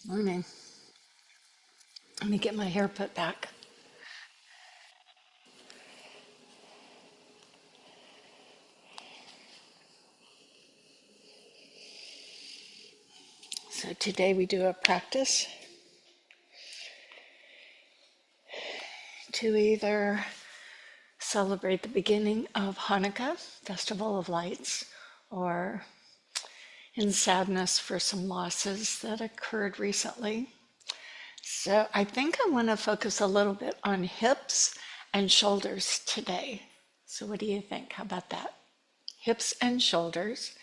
Good morning. Let me get my hair put back. So today we do a practice to either celebrate the beginning of Hanukkah, Festival of Lights, or in sadness for some losses that occurred recently. So I think I want to focus a little bit on hips and shoulders today. So what do you think? How about that? Hips and shoulders.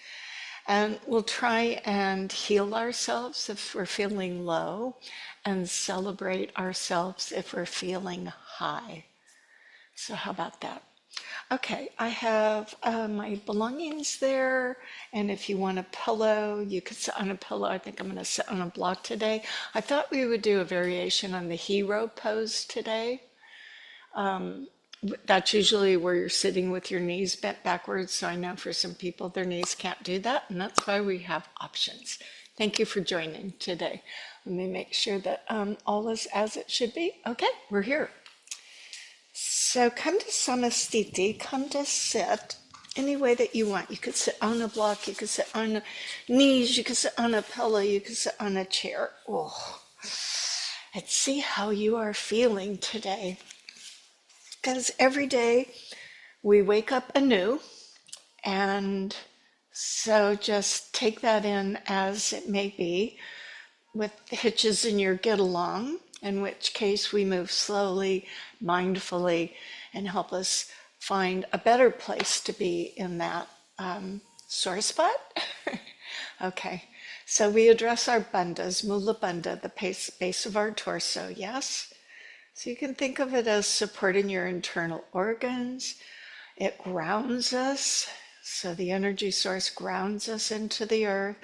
And we'll try and heal ourselves if we're feeling low and celebrate ourselves if we're feeling high. So, how about that? Okay, I have my belongings there. And if you want a pillow, you could sit on a pillow. I think I'm going to sit on a block today. I thought we would do a variation on the hero pose today. That's usually where you're sitting with your knees bent backwards. So I know for some people their knees can't do that, and that's why we have options. Thank you for joining today. Let me make sure that all is as it should be. Okay, we're here. So come to Samastiti, come to sit any way that you want. You could sit on a block, you could sit on knees, you could sit on a pillow, you could sit on a chair. Oh, let's see how you are feeling today. Because every day we wake up anew, and so just take that in as it may be, with hitches in your get along, in which case we move slowly, mindfully, and help us find a better place to be in that sore spot. Okay, so we address our bandhas, mula bandha, the base of our torso, yes? So you can think of it as supporting your internal organs. It grounds us, so the energy source grounds us into the earth,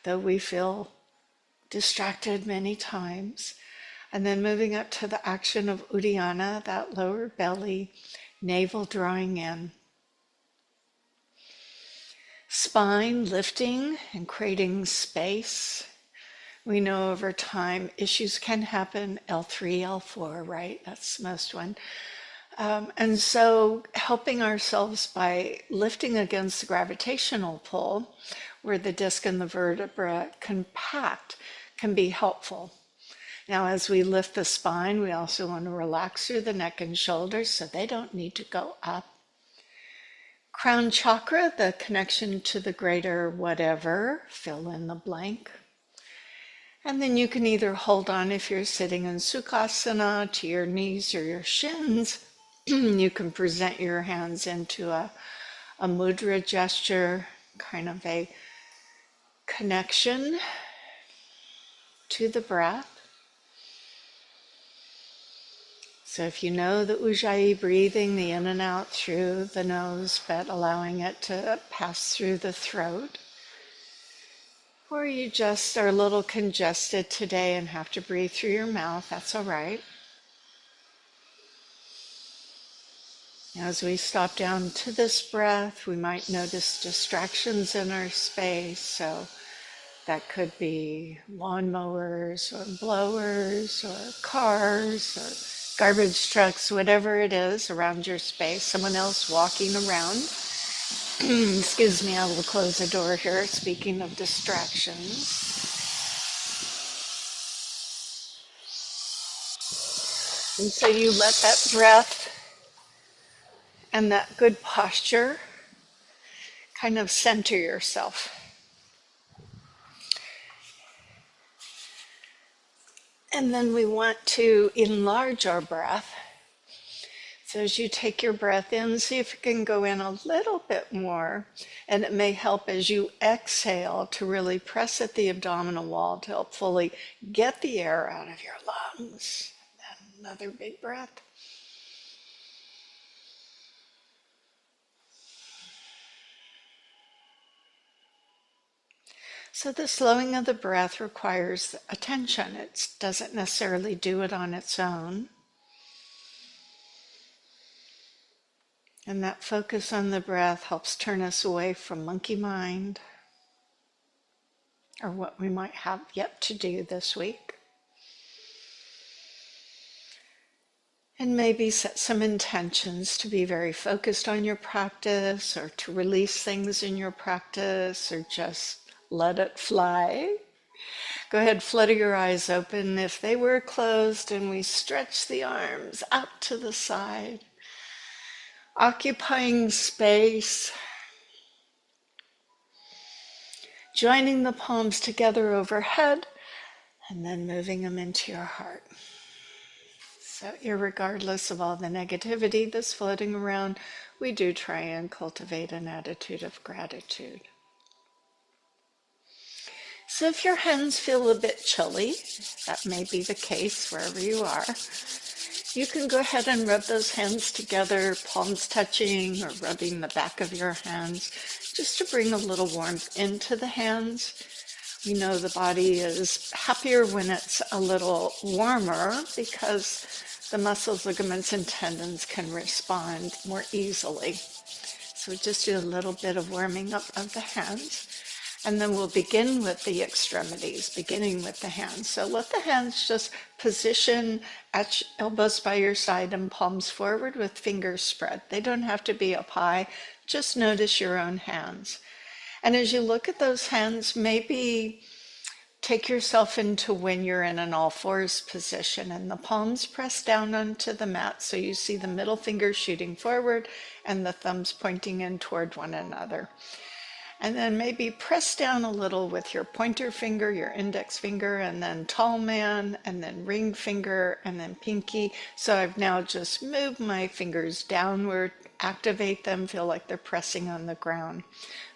though we feel distracted many times. And then moving up to the action of Uddiyana, that lower belly, navel drawing in. Spine lifting and creating space. We know over time issues can happen, L3, L4, right? That's most one. And so helping ourselves by lifting against the gravitational pull, where the disc and the vertebra compact, can be helpful. Now, as we lift the spine, we also want to relax through the neck and shoulders so they don't need to go up. Crown chakra, the connection to the greater whatever, fill in the blank. And then you can either hold on, if you're sitting in Sukhasana, to your knees or your shins. You can present your hands into a mudra gesture, kind of a connection to the breath. So if you know the Ujjayi breathing, the in and out through the nose, but allowing it to pass through the throat, or you just are a little congested today and have to breathe through your mouth, that's all right. As we stop down to this breath, we might notice distractions in our space. So that could be lawnmowers or blowers or cars or garbage trucks, whatever it is around your space, someone else walking around. Excuse me, I will close the door here. Speaking of distractions. And so you let that breath and that good posture kind of center yourself. And then we want to enlarge our breath. So as you take your breath in, see if you can go in a little bit more. And it may help as you exhale to really press at the abdominal wall to help fully get the air out of your lungs. And another big breath. So the slowing of the breath requires attention. It doesn't necessarily do it on its own. And that focus on the breath helps turn us away from monkey mind or what we might have yet to do this week. And maybe set some intentions to be very focused on your practice, or to release things in your practice, or just let it fly. Go ahead, flutter your eyes open if they were closed, and we stretch the arms out to the side, occupying space, joining the palms together overhead, and then moving them into your heart. So, irregardless of all the negativity that's floating around, we do try and cultivate an attitude of gratitude. So if your hands feel a bit chilly, that may be the case wherever you are, you can go ahead and rub those hands together, palms touching, or rubbing the back of your hands, just to bring a little warmth into the hands. We know the body is happier when it's a little warmer because the muscles, ligaments, and tendons can respond more easily. So we just do a little bit of warming up of the hands. And then we'll begin with the extremities, beginning with the hands. So let the hands just position at elbows by your side and palms forward with fingers spread. They don't have to be up high. Just notice your own hands. And as you look at those hands, maybe take yourself into when you're in an all fours position and the palms press down onto the mat, so you see the middle finger shooting forward and the thumbs pointing in toward one another. And then maybe press down a little with your pointer finger, your index finger, and then tall man, and then ring finger, and then pinky. So I've now just moved my fingers downward, activate them, feel like they're pressing on the ground.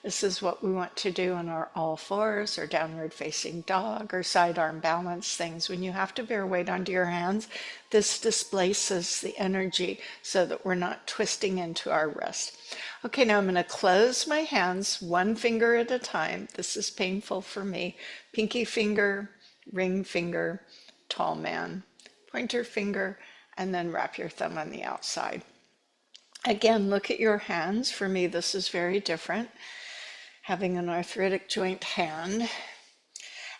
This is what we want to do in our all fours or downward facing dog or side arm balance things. When you have to bear weight onto your hands, this displaces the energy so that we're not twisting into our wrist. Okay, now I'm going to close my hands one finger at a time. This is painful for me. Pinky finger, ring finger, tall man, pointer finger, and then wrap your thumb on the outside. Again, look at your hands. For me, this is very different, having an arthritic joint hand.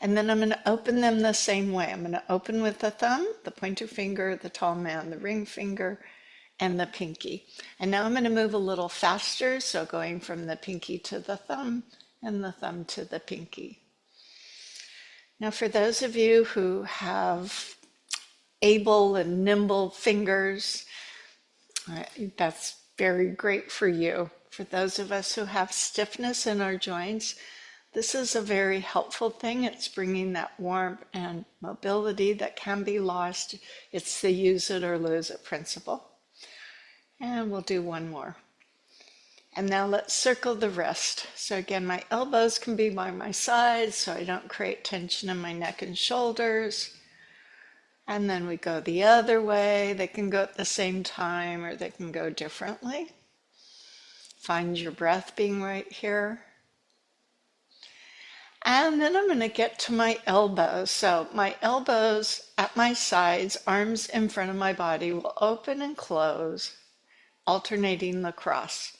And then I'm going to open them the same way. I'm going to open with the thumb, the pointer finger, the tall man, the ring finger, and the pinky. And now I'm going to move a little faster, so going from the pinky to the thumb and the thumb to the pinky. Now for those of you who have able and nimble fingers, that's very great for you. For those of us who have stiffness in our joints, this is a very helpful thing. It's bringing that warmth and mobility that can be lost. It's the use it or lose it principle. And we'll do one more. And now let's circle the wrist. So again, my elbows can be by my sides so I don't create tension in my neck and shoulders. And then we go the other way. They can go at the same time or they can go differently. Find your breath being right here. And then I'm going to get to my elbows. So my elbows at my sides, arms in front of my body, will open and close, alternating the cross.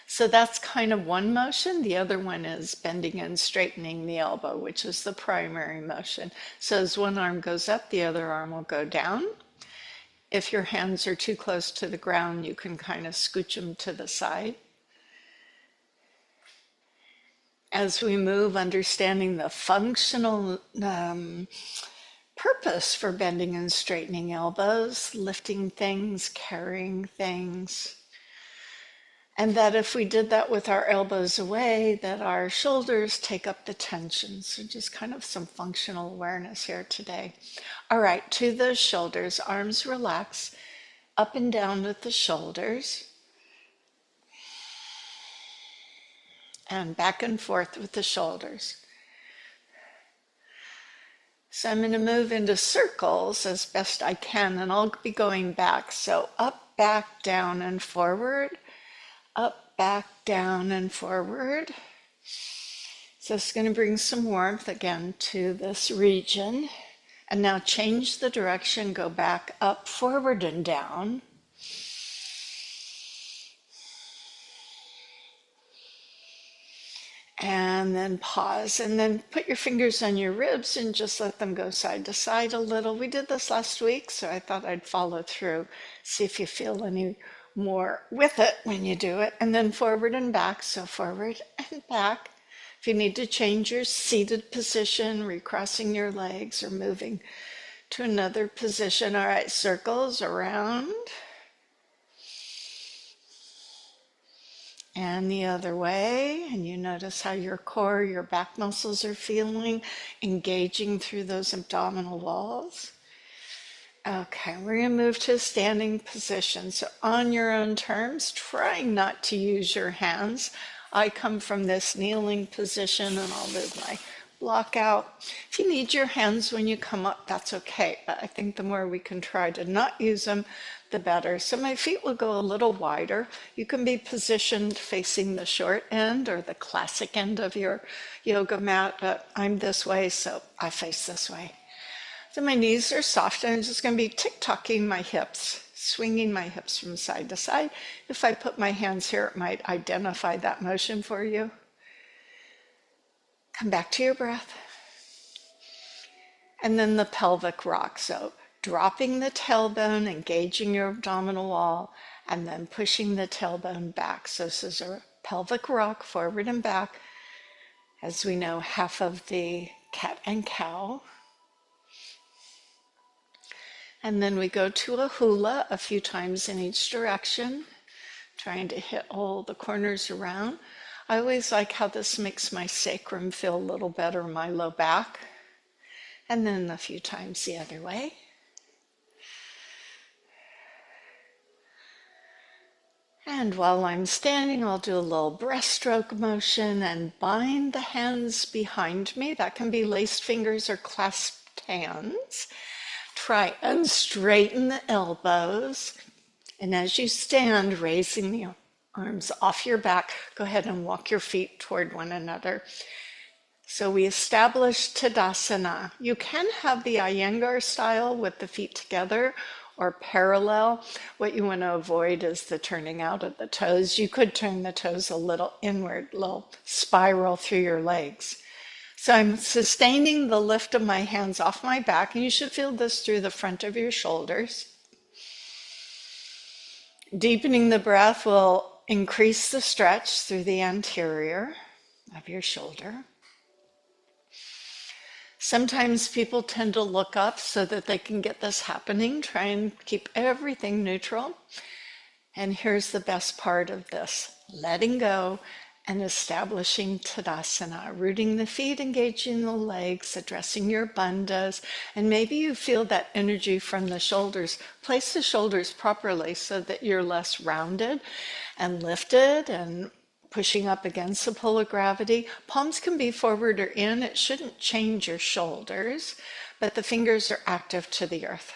So that's kind of one motion. The other one is bending and straightening the elbow, which is the primary motion. So as one arm goes up, the other arm will go down. If your hands are too close to the ground, you can kind of scooch them to the side. As we move, understanding the functional purpose for bending and straightening elbows, lifting things, carrying things. And that if we did that with our elbows away, that our shoulders take up the tension. So just kind of some functional awareness here today. All right, to those shoulders, arms relax, up and down with the shoulders. And back and forth with the shoulders. So I'm going to move into circles as best I can, and I'll be going back. So up, back, down, and forward. Up, back, down, and forward. So it's going to bring some warmth again to this region. And now change the direction, go back, up, forward, and down. And then pause, and then put your fingers on your ribs and just let them go side to side a little. We did this last week, so I thought I'd follow through. See if you feel any more with it when you do it. And then forward and back, so forward and back. If you need to change your seated position, recrossing your legs or moving to another position. All right, circles around. And the other way, and you notice how your core, your back muscles are feeling, engaging through those abdominal walls. Okay, we're going to move to a standing position. So on your own terms, trying not to use your hands. I come from this kneeling position and I'll move my block out. If you need your hands when you come up, that's okay. But I think the more we can try to not use them, the better. So my feet will go a little wider. You can be positioned facing the short end or the classic end of your yoga mat, but I'm this way, so I face this way. So my knees are soft, and I'm just going to be tick-tocking my hips, swinging my hips from side to side. If I put my hands here, it might identify that motion for you. Come back to your breath. And then the pelvic rock. So dropping the tailbone, engaging your abdominal wall, and then pushing the tailbone back. So this is a pelvic rock, forward and back. As we know, half of the cat and cow. And then we go to a hula a few times in each direction, trying to hit all the corners around. I always like how this makes my sacrum feel a little better, my low back. And then a few times the other way. And while I'm standing, I'll do a little breaststroke motion and bind the hands behind me. That can be laced fingers or clasped hands. Try and straighten the elbows. And as you stand, raising the arms off your back, go ahead and walk your feet toward one another. So we established Tadasana. You can have the Iyengar style with the feet together or parallel. What you want to avoid is the turning out of the toes. You could turn the toes a little inward, a little spiral through your legs. So I'm sustaining the lift of my hands off my back, and you should feel this through the front of your shoulders. Deepening the breath will increase the stretch through the anterior of your shoulder. Sometimes people tend to look up so that they can get this happening. Try and keep everything neutral. And here's the best part of this: letting go and establishing Tadasana, rooting the feet, engaging the legs, addressing your bandhas, and maybe you feel that energy from the shoulders. Place the shoulders properly so that you're less rounded and lifted and pushing up against the pull of gravity. Palms can be forward or in. It shouldn't change your shoulders, but the fingers are active to the earth.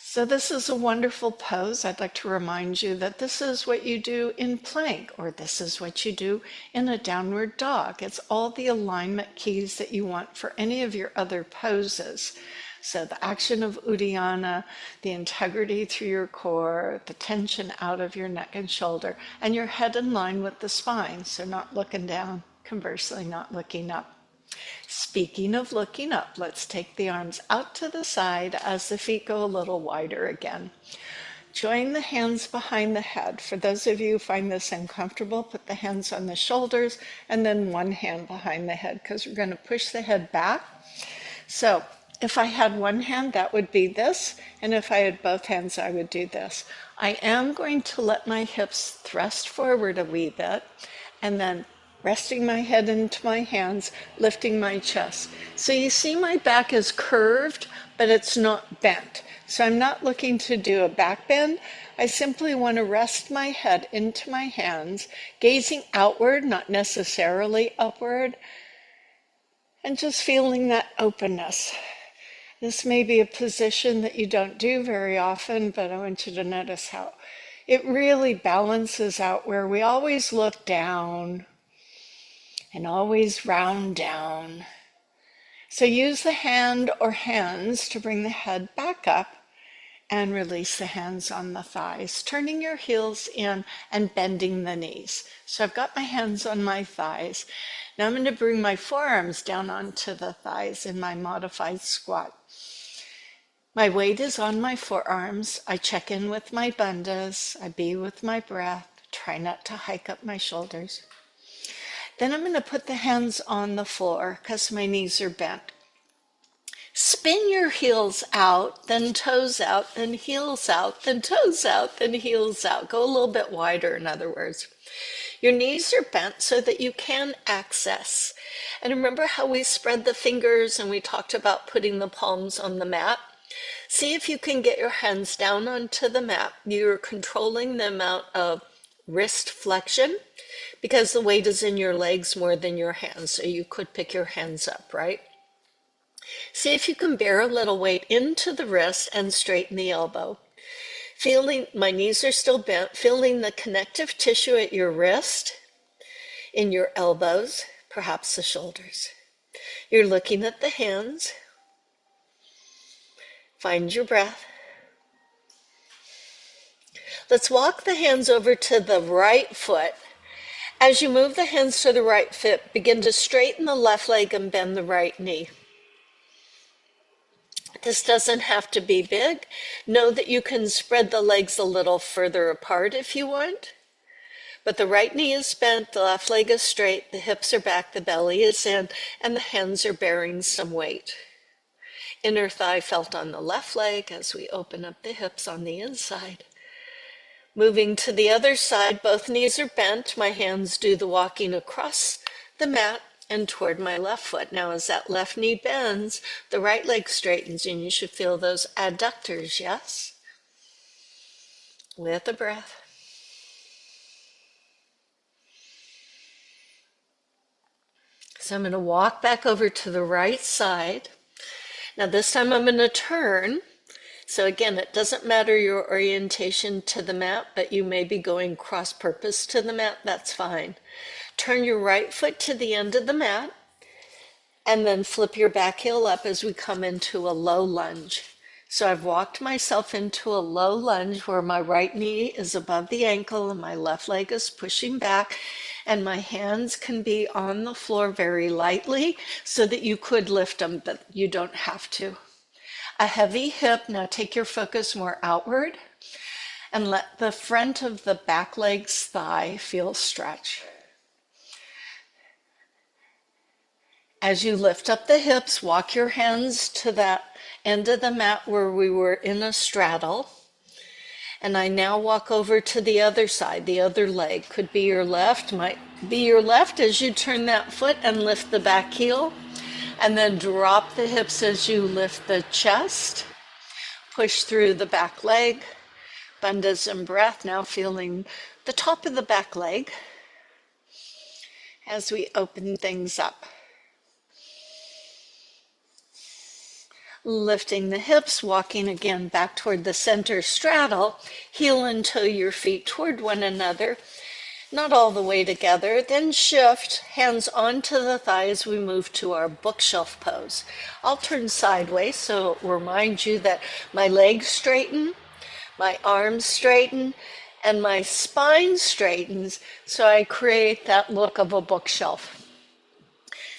So this is a wonderful pose. I'd like to remind you that this is what you do in plank, or this is what you do in a downward dog. It's all the alignment keys that you want for any of your other poses. So the action of Uddiyana, the integrity through your core, the tension out of your neck and shoulder, and your head in line with the spine. So not looking down, conversely not looking up. Speaking of looking up, let's take the arms out to the side as the feet go a little wider again. Join the hands behind the head. For those of you who find this uncomfortable, put the hands on the shoulders and then one hand behind the head, because we're going to push the head back. So if I had one hand, that would be this, and if I had both hands, I would do this. I am going to let my hips thrust forward a wee bit, and then resting my head into my hands, lifting my chest. So you see my back is curved, but it's not bent. So I'm not looking to do a back bend. I simply want to rest my head into my hands, gazing outward, not necessarily upward, and just feeling that openness. This may be a position that you don't do very often, but I want you to notice how it really balances out, where we always look down and always round down. So use the hand or hands to bring the head back up And release the hands on the thighs, turning your heels in and bending the knees. So I've got my hands on my thighs. Now I'm going to bring my forearms down onto the thighs in my modified squat. My weight is on my forearms. I check in with my bandhas. I be with my breath. Try not to hike up my shoulders. Then I'm going to put the hands on the floor because my knees are bent. Spin your heels out, then toes out, then heels out, then toes out, then heels out. Go a little bit wider, in other words. Your knees are bent so that you can access. And remember how we spread the fingers and we talked about putting the palms on the mat? See if you can get your hands down onto the mat. You're controlling the amount of wrist flexion because the weight is in your legs more than your hands. So you could pick your hands up, right? See if you can bear a little weight into the wrist and straighten the elbow. Feeling my knees are still bent, feeling the connective tissue at your wrist, in your elbows, perhaps the shoulders. You're looking at the hands. Find your breath. Let's walk the hands over to the right foot. As you move the hands to the right foot, begin to straighten the left leg and bend the right knee. This doesn't have to be big. Know that you can spread the legs a little further apart if you want. But the right knee is bent, the left leg is straight, the hips are back, the belly is in, and the hands are bearing some weight. Inner thigh felt on the left leg as we open up the hips on the inside. Moving to the other side, both knees are bent. My hands do the walking across the mat and toward my left foot. Now, as that left knee bends, the right leg straightens, and you should feel those adductors, yes? With a breath. So I'm going to walk back over to the right side. Now, this time I'm going to turn. So again, it doesn't matter your orientation to the mat, but you may be going cross-purpose to the mat. That's fine. Turn your right foot to the end of the mat, and then flip your back heel up as we come into a low lunge. So I've walked myself into a low lunge where my right knee is above the ankle and my left leg is pushing back, and my hands can be on the floor very lightly so that you could lift them, but you don't have to. A heavy hip. Now take your focus more outward and let the front of the back leg's thigh feel stretch. As you lift up the hips, walk your hands to that end of the mat where we were in a straddle. And I now walk over to the other side, the other leg. Could be your left, might be your left as you turn that foot and lift the back heel. And then drop the hips as you lift the chest. Push through the back leg. Bandhas and breath, now feeling the top of the back leg as we open things up. Lifting the hips, walking again back toward the center straddle. Heel and toe your feet toward one another. Not all the way together. Then shift, hands onto the thighs. We move to our bookshelf pose. I'll turn sideways so it'll remind you that my legs straighten, my arms straighten, and my spine straightens, so I create that look of a bookshelf.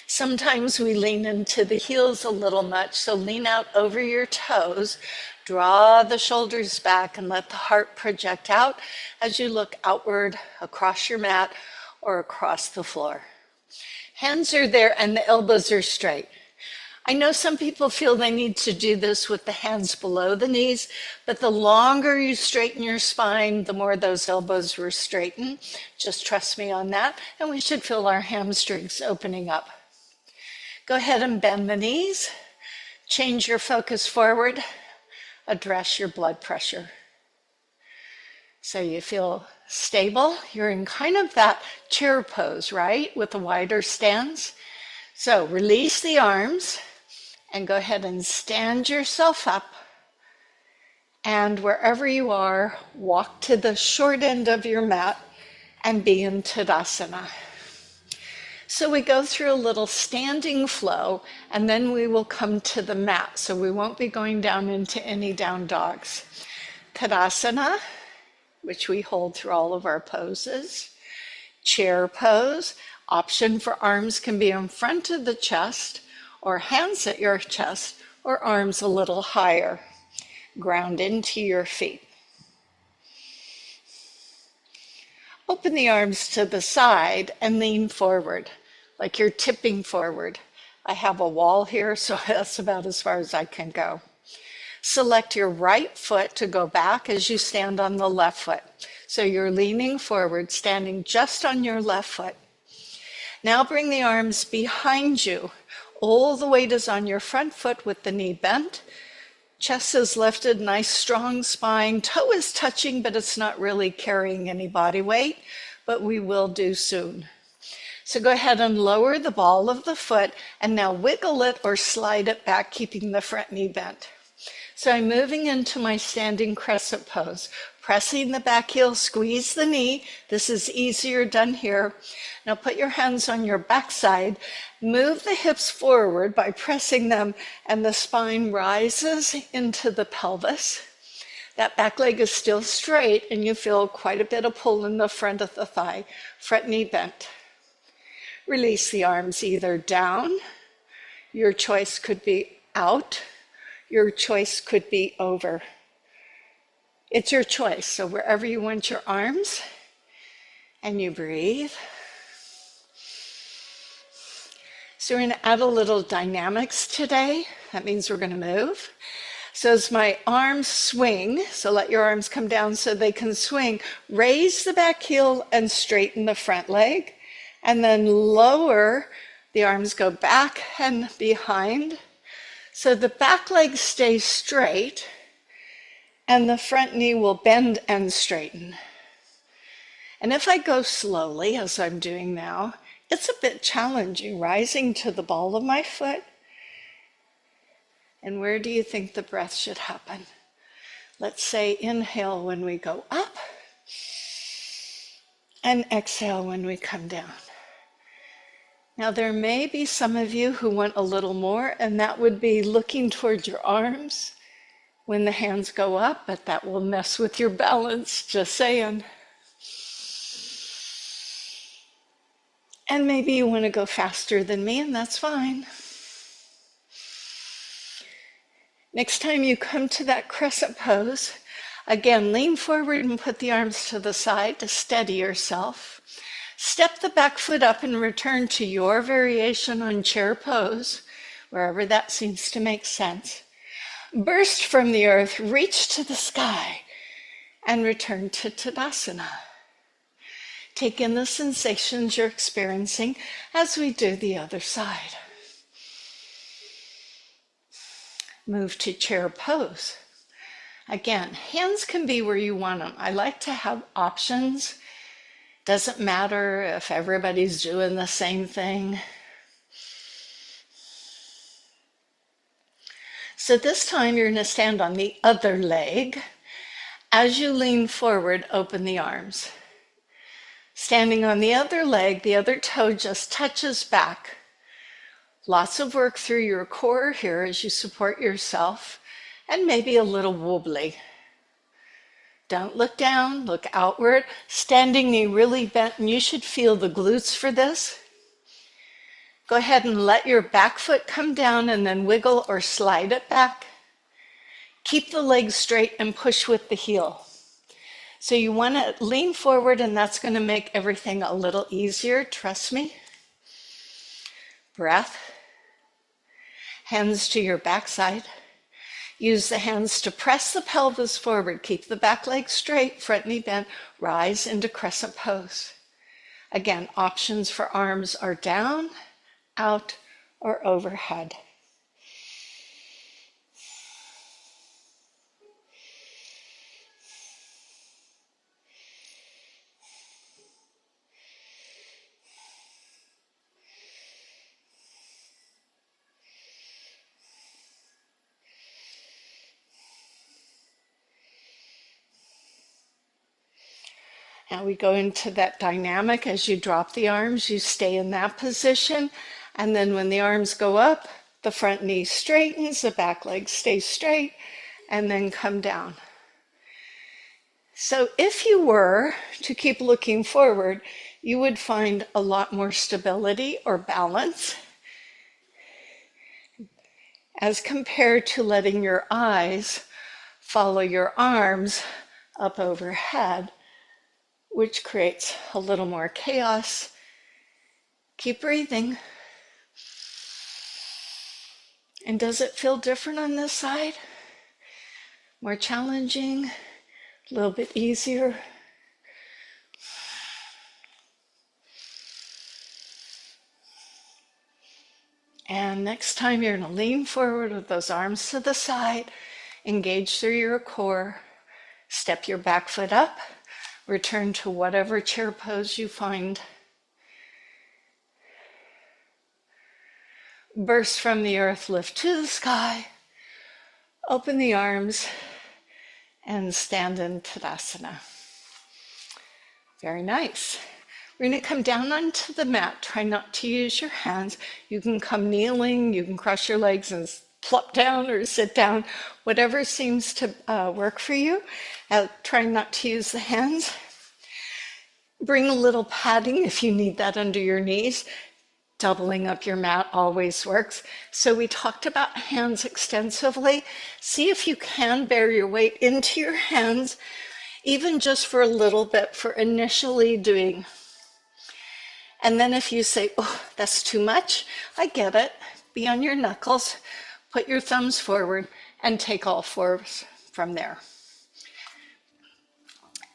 Sometimes we lean into the heels a little much, so lean out over your toes, draw the shoulders back, and let the heart project out as you look outward across your mat or across the floor. Hands are there and the elbows are straight. I know some people feel they need to do this with the hands below the knees, but the longer you straighten your spine, the more those elbows will straighten. Just trust me on that, and we should feel our hamstrings opening up. Go ahead and bend the knees. Change your focus forward. Address your blood pressure. So you feel stable. You're in kind of that chair pose, right? With a wider stance. So release the arms and go ahead and stand yourself up. And wherever you are, walk to the short end of your mat and be in Tadasana. So we go through a little standing flow, and then we will come to the mat. So we won't be going down into any down dogs. Tadasana, which we hold through all of our poses. Chair pose. Option for arms can be in front of the chest, or hands at your chest, or arms a little higher. Ground into your feet. Open the arms to the side and lean forward, like you're tipping forward. I have a wall here, so that's about as far as I can go. Select your right foot to go back as you stand on the left foot. So you're leaning forward, standing just on your left foot. Now bring the arms behind you. All the weight is on your front foot with the knee bent. Chest is lifted, nice strong spine. Toe is touching, but it's not really carrying any body weight, but we will do soon. So go ahead and lower the ball of the foot and now wiggle it or slide it back, keeping the front knee bent. So I'm moving into my standing crescent pose, pressing the back heel, squeeze the knee. This is easier done here. Now put your hands on your backside, move the hips forward by pressing them, and the spine rises into the pelvis. That back leg is still straight, and you feel quite a bit of pull in the front of the thigh, front knee bent. Release the arms either down, your choice could be out, your choice could be over. It's your choice, so wherever you want your arms, and you breathe. So we're going to add a little dynamics today. That means we're going to move. So as my arms swing, so let your arms come down so they can swing, raise the back heel and straighten the front leg, and then lower, the arms go back and behind. So the back leg stays straight, and the front knee will bend and straighten. And if I go slowly, as I'm doing now, it's a bit challenging, rising to the ball of my foot. And where do you think the breath should happen? Let's say inhale when we go up, and exhale when we come down. Now there may be some of you who want a little more, and that would be looking towards your arms when the hands go up, but that will mess with your balance, just saying. And maybe you want to go faster than me, and that's fine. Next time you come to that crescent pose, again, lean forward and put the arms to the side to steady yourself. Step the back foot up and return to your variation on chair pose, wherever that seems to make sense. Burst from the earth, reach to the sky, and return to Tadasana. Take in the sensations you're experiencing as we do the other side. Move to chair pose. Again, hands can be where you want them. I like to have options. Doesn't matter if everybody's doing the same thing. So this time you're going to stand on the other leg. As you lean forward, open the arms. Standing on the other leg, the other toe just touches back. Lots of work through your core here as you support yourself, and maybe a little wobbly. Don't look down, look outward. Standing knee really bent, and you should feel the glutes for this. Go ahead and let your back foot come down and then wiggle or slide it back. Keep the legs straight and push with the heel. So you want to lean forward, and that's going to make everything a little easier, trust me. Breath. Hands to your backside. Use the hands to press the pelvis forward. Keep the back leg straight, front knee bent. Rise into crescent pose. Again, options for arms are down, out, or overhead. Now we go into that dynamic. As you drop the arms, you stay in that position. And then when the arms go up, the front knee straightens, the back leg stays straight, and then come down. So if you were to keep looking forward, you would find a lot more stability or balance as compared to letting your eyes follow your arms up overhead, which creates a little more chaos. Keep breathing. And does it feel different on this side? More challenging? A little bit easier? And next time you're going to lean forward with those arms to the side, engage through your core, step your back foot up, return to whatever chair pose you find. Burst from the earth, lift to the sky, open the arms, and stand in Tadasana. Very nice. We're going to come down onto the mat. Try not to use your hands. You can come kneeling, you can cross your legs and plop down or sit down, whatever seems to work for you. Try not to use the hands. Bring a little padding if you need that under your knees. Doubling up your mat always works. So we talked about hands extensively. See if you can bear your weight into your hands, even just for a little bit for initially doing. And then if you say, oh, that's too much, I get it. Be on your knuckles, put your thumbs forward, and take all fours from there.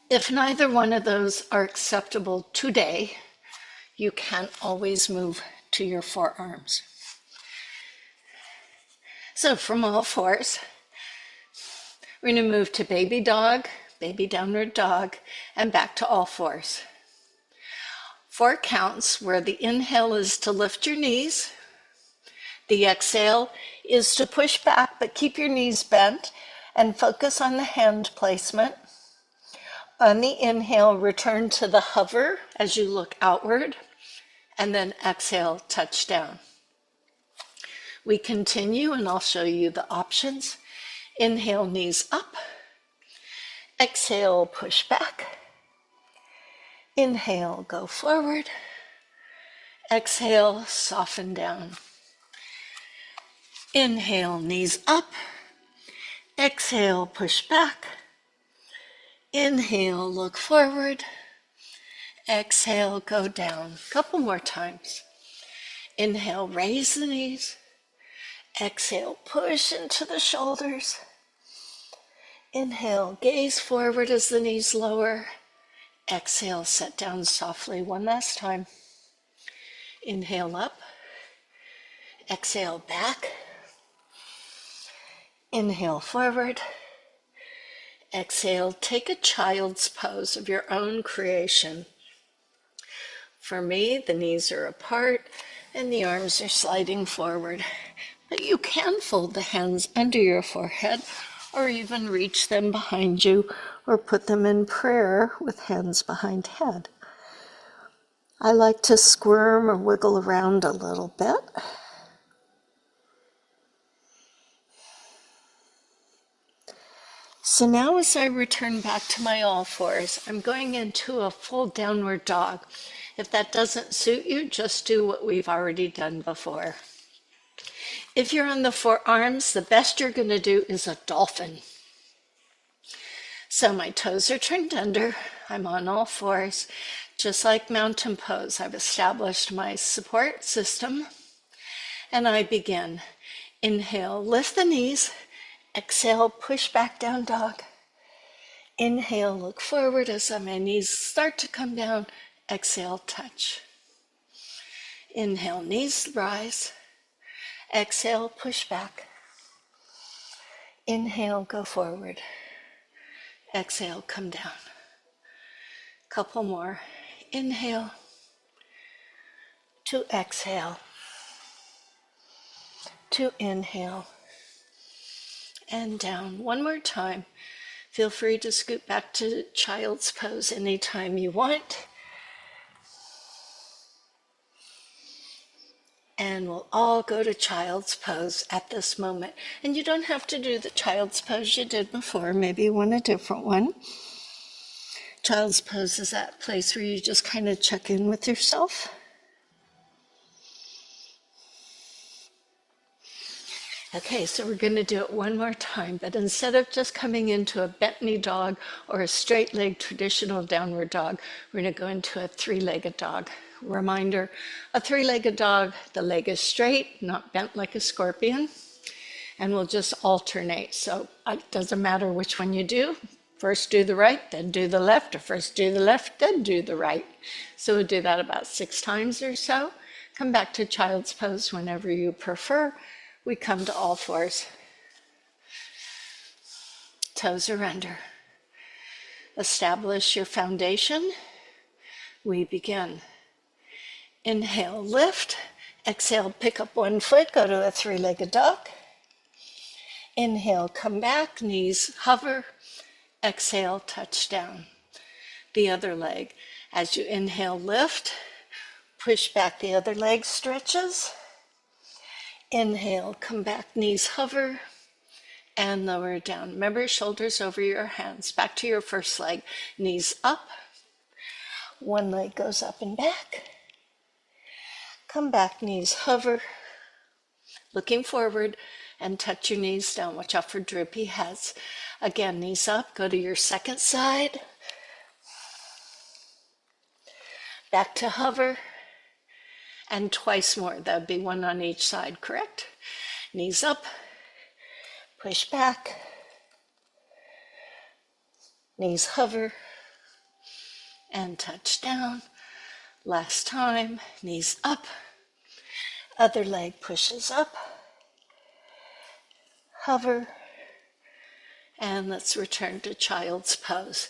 If neither one of those are acceptable today, you can always move to your forearms. So from all fours, we're going to move to baby dog, baby downward dog, and back to all fours. 4 counts where the inhale is to lift your knees. The exhale is to push back, but keep your knees bent and focus on the hand placement. On the inhale, return to the hover as you look outward, and then exhale, touch down. We continue, and I'll show you the options. Inhale, knees up. Exhale, push back. Inhale, go forward. Exhale, soften down. Inhale, knees up. Exhale, push back. Inhale, look forward. Exhale, go down. Couple more times. Inhale, raise the knees. Exhale, push into the shoulders. Inhale, gaze forward as the knees lower. Exhale, set down softly one last time. Inhale up. Exhale back. Inhale forward. Exhale, take a child's pose of your own creation. For me, the knees are apart and the arms are sliding forward. But you can fold the hands under your forehead or even reach them behind you or put them in prayer with hands behind head. I like to squirm or wiggle around a little bit. So now as I return back to my all fours, I'm going into a full downward dog. If that doesn't suit you, just do what we've already done before. If you're on the forearms, the best you're going to do is a dolphin. So my toes are turned under. I'm on all fours. Just like mountain pose, I've established my support system. And I begin. Inhale, lift the knees. Exhale, push back down dog. Inhale, look forward as my knees start to come down. Exhale, touch. Inhale, knees rise. Exhale, push back. Inhale, go forward. Exhale, come down. Couple more. Inhale to exhale to inhale and down. One more time. Feel free to scoot back to child's pose anytime you want. And we'll all go to child's pose at this moment. And you don't have to do the child's pose you did before. Maybe you want a different one. Child's pose is that place where you just kind of check in with yourself. Okay, so we're going to do it one more time, but instead of just coming into a bent knee dog or a straight leg traditional downward dog, we're going to go into a three-legged dog. Reminder, a three-legged dog, the leg is straight, not bent like a scorpion, and we'll just alternate. So it doesn't matter which one you do. First do the right, then do the left, or first do the left, then do the right. So we'll do that about 6 times or so. Come back to child's pose whenever you prefer. We come to all fours. Toes are under. Establish your foundation. We begin. Inhale, lift. Exhale, pick up one foot, go to a three-legged dog. Inhale, come back, knees hover. Exhale, touch down. The other leg. As you inhale, lift. Push back, the other leg stretches. Inhale, come back, knees hover, and lower down. Remember, shoulders over your hands. Back to your first leg, knees up. One leg goes up and back. Come back, knees hover. Looking forward, and touch your knees down. Watch out for droopy heads. Again, knees up, go to your second side. Back to hover. And twice more. That would be one on each side, correct? Knees up, push back, knees hover, and touch down. Last time, knees up, other leg pushes up, hover, and let's return to child's pose.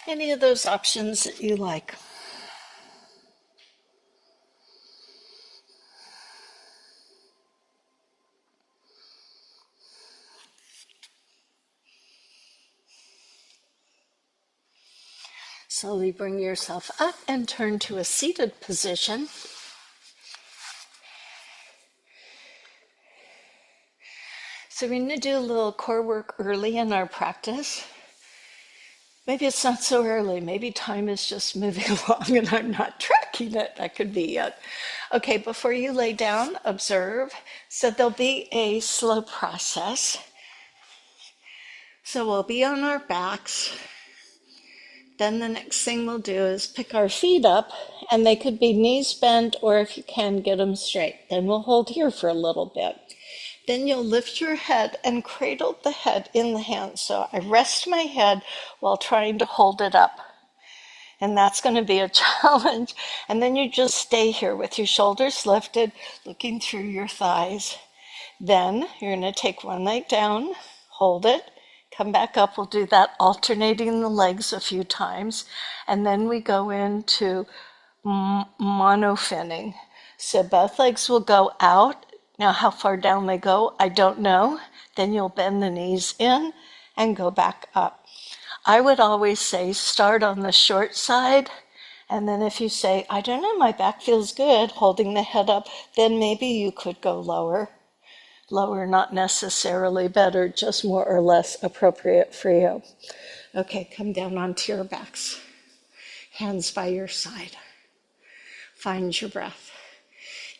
Any of those options that you like. Slowly bring yourself up and turn to a seated position. So we're going to do a little core work early in our practice. Maybe it's not so early. Maybe time is just moving along and I'm not tracking it. That could be it. Okay, before you lay down, observe. So there'll be a slow process. So we'll be on our backs. Then the next thing we'll do is pick our feet up, and they could be knees bent, or if you can, get them straight. Then we'll hold here for a little bit. Then you'll lift your head and cradle the head in the hands. So I rest my head while trying to hold it up. And that's going to be a challenge. And then you just stay here with your shoulders lifted, looking through your thighs. Then you're going to take one leg down, hold it, come back up. We'll do that alternating the legs a few times. And then we go into monofinning. So both legs will go out. Now how far down they go, I don't know. Then you'll bend the knees in and go back up. I would always say start on the short side. And then if you say, I don't know, my back feels good, holding the head up, then maybe you could go lower. Lower, not necessarily better, just more or less appropriate for you. Okay, come down onto your backs. Hands by your side. Find your breath.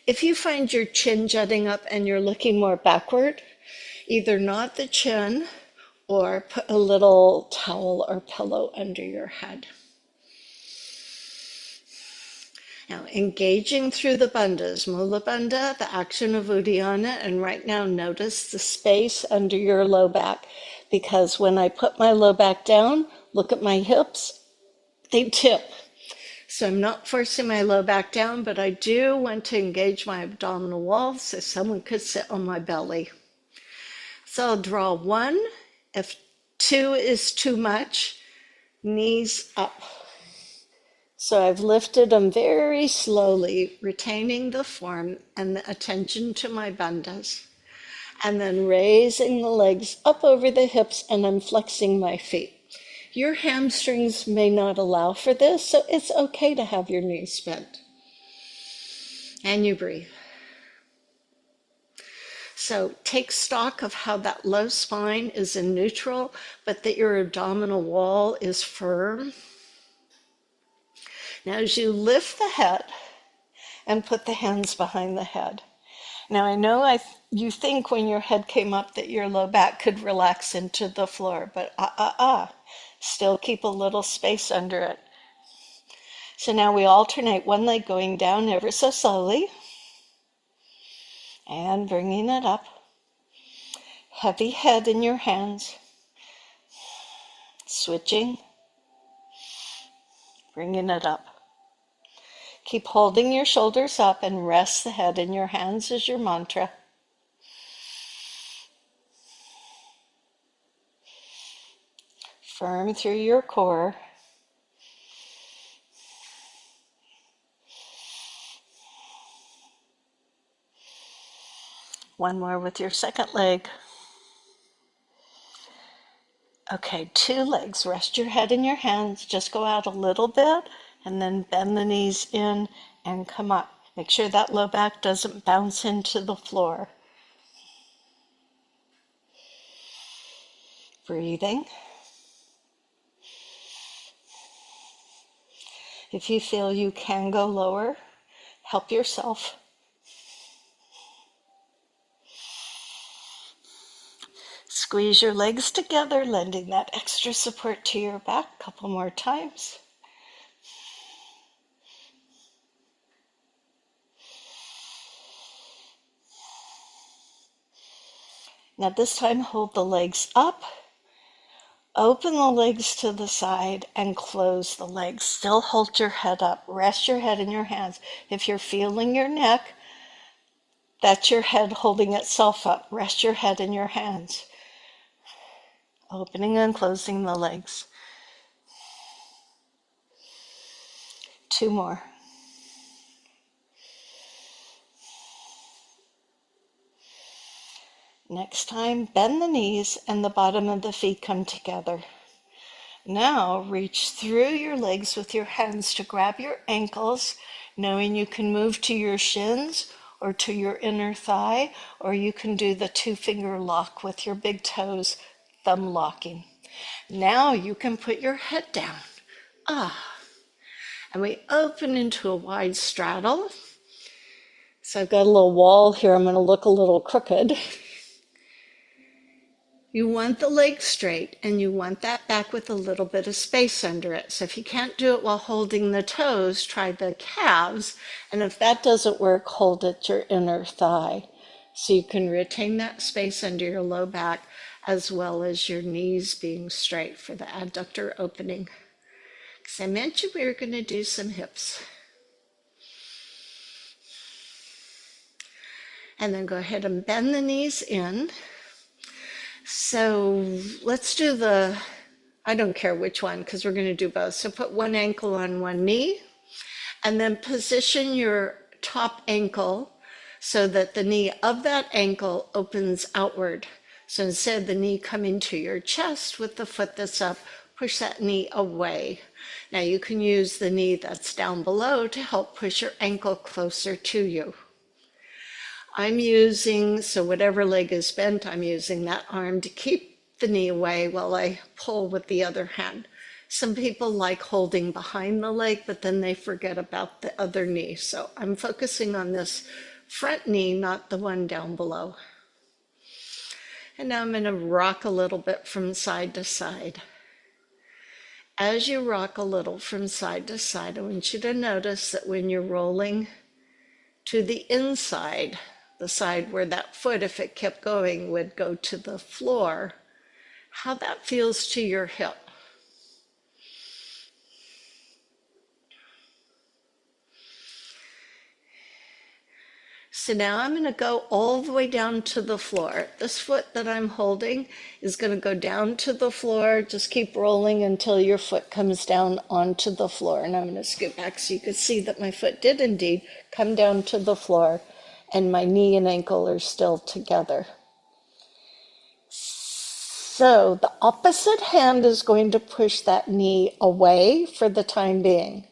If you find your chin jutting up and you're looking more backward, either nod the chin or put a little towel or pillow under your head. Now, engaging through the bandhas, Mula Bandha, the action of Uddiyana, and right now notice the space under your low back, because when I put my low back down, look at my hips, they tip. So I'm not forcing my low back down, but I do want to engage my abdominal wall so someone could sit on my belly. So I'll draw 1. If 2 is too much, knees up. So I've lifted them very slowly, retaining the form and the attention to my bandhas. And then raising the legs up over the hips, and I'm flexing my feet. Your hamstrings may not allow for this, so it's okay to have your knees bent. And you breathe. So take stock of how that low spine is in neutral, but that your abdominal wall is firm. Now as you lift the head and put the hands behind the head. Now I know you think when your head came up that your low back could relax into the floor, but still keep a little space under it. So now we alternate one leg going down ever so slowly and bringing it up. Heavy head in your hands. Switching. Bringing it up. Keep holding your shoulders up and rest the head in your hands as your mantra. Firm through your core. One more with your second leg. Okay, 2 legs. Rest your head in your hands. Just go out a little bit and then bend the knees in and come up. Make sure that low back doesn't bounce into the floor. Breathing. If you feel you can go lower, help yourself. Squeeze your legs together, lending that extra support to your back. A couple more times. Now this time hold the legs up, open the legs to the side and close the legs. Still hold your head up, rest your head in your hands. If you're feeling your neck, that's your head holding itself up. Rest your head in your hands. Opening and closing the legs. 2 more. Next time, bend the knees and the bottom of the feet come together. Now reach through your legs with your hands to grab your ankles, knowing you can move to your shins or to your inner thigh, or you can do the 2-finger lock with your big toes, thumb locking. Now you can put your head down. And we open into a wide straddle. So I've got a little wall here. I'm going to look a little crooked. You want the leg straight, and you want that back with a little bit of space under it. So if you can't do it while holding the toes, try the calves. And if that doesn't work, hold at your inner thigh. So you can retain that space under your low back, as well as your knees being straight for the adductor opening. Because I mentioned we were going to do some hips. And then go ahead and bend the knees in. So let's do I don't care which one because we're going to do both. So put one ankle on one knee and then position your top ankle so that the knee of that ankle opens outward. So instead of the knee coming to your chest with the foot that's up, push that knee away. Now you can use the knee that's down below to help push your ankle closer to you. So whatever leg is bent, I'm using that arm to keep the knee away while I pull with the other hand. Some people like holding behind the leg, but then they forget about the other knee. So I'm focusing on this front knee, not the one down below. And now I'm going to rock a little bit from side to side. As you rock a little from side to side, I want you to notice that when you're rolling to the inside, the side where that foot, if it kept going, would go to the floor, how that feels to your hip. So now I'm going to go all the way down to the floor. This foot that I'm holding is going to go down to the floor. Just keep rolling until your foot comes down onto the floor. And I'm going to scoot back so you can see that my foot did indeed come down to the floor and my knee and ankle are still together. So the opposite hand is going to push that knee away for the time being.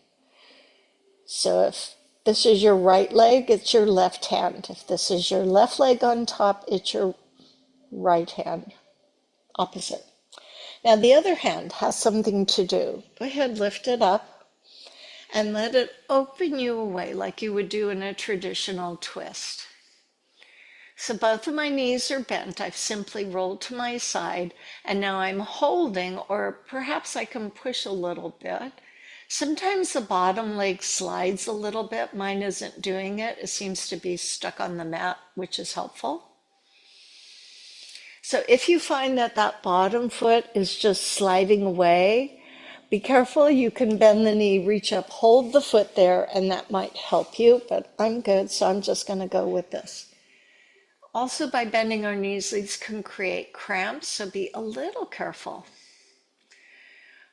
So if this is your right leg, it's your left hand. If this is your left leg on top, it's your right hand, opposite. Now the other hand has something to do. Go ahead, lift it up and let it open you away like you would do in a traditional twist. So both of my knees are bent. I've simply rolled to my side, and now I'm holding, or perhaps I can push a little bit. Sometimes the bottom leg slides a little bit. Mine isn't doing it. It seems to be stuck on the mat, which is helpful. So if you find that that bottom foot is just sliding away, be careful. You can bend the knee, reach up, hold the foot there, and that might help you, but I'm good, so I'm just going to go with this. Also, by bending our knees, these can create cramps, so be a little careful.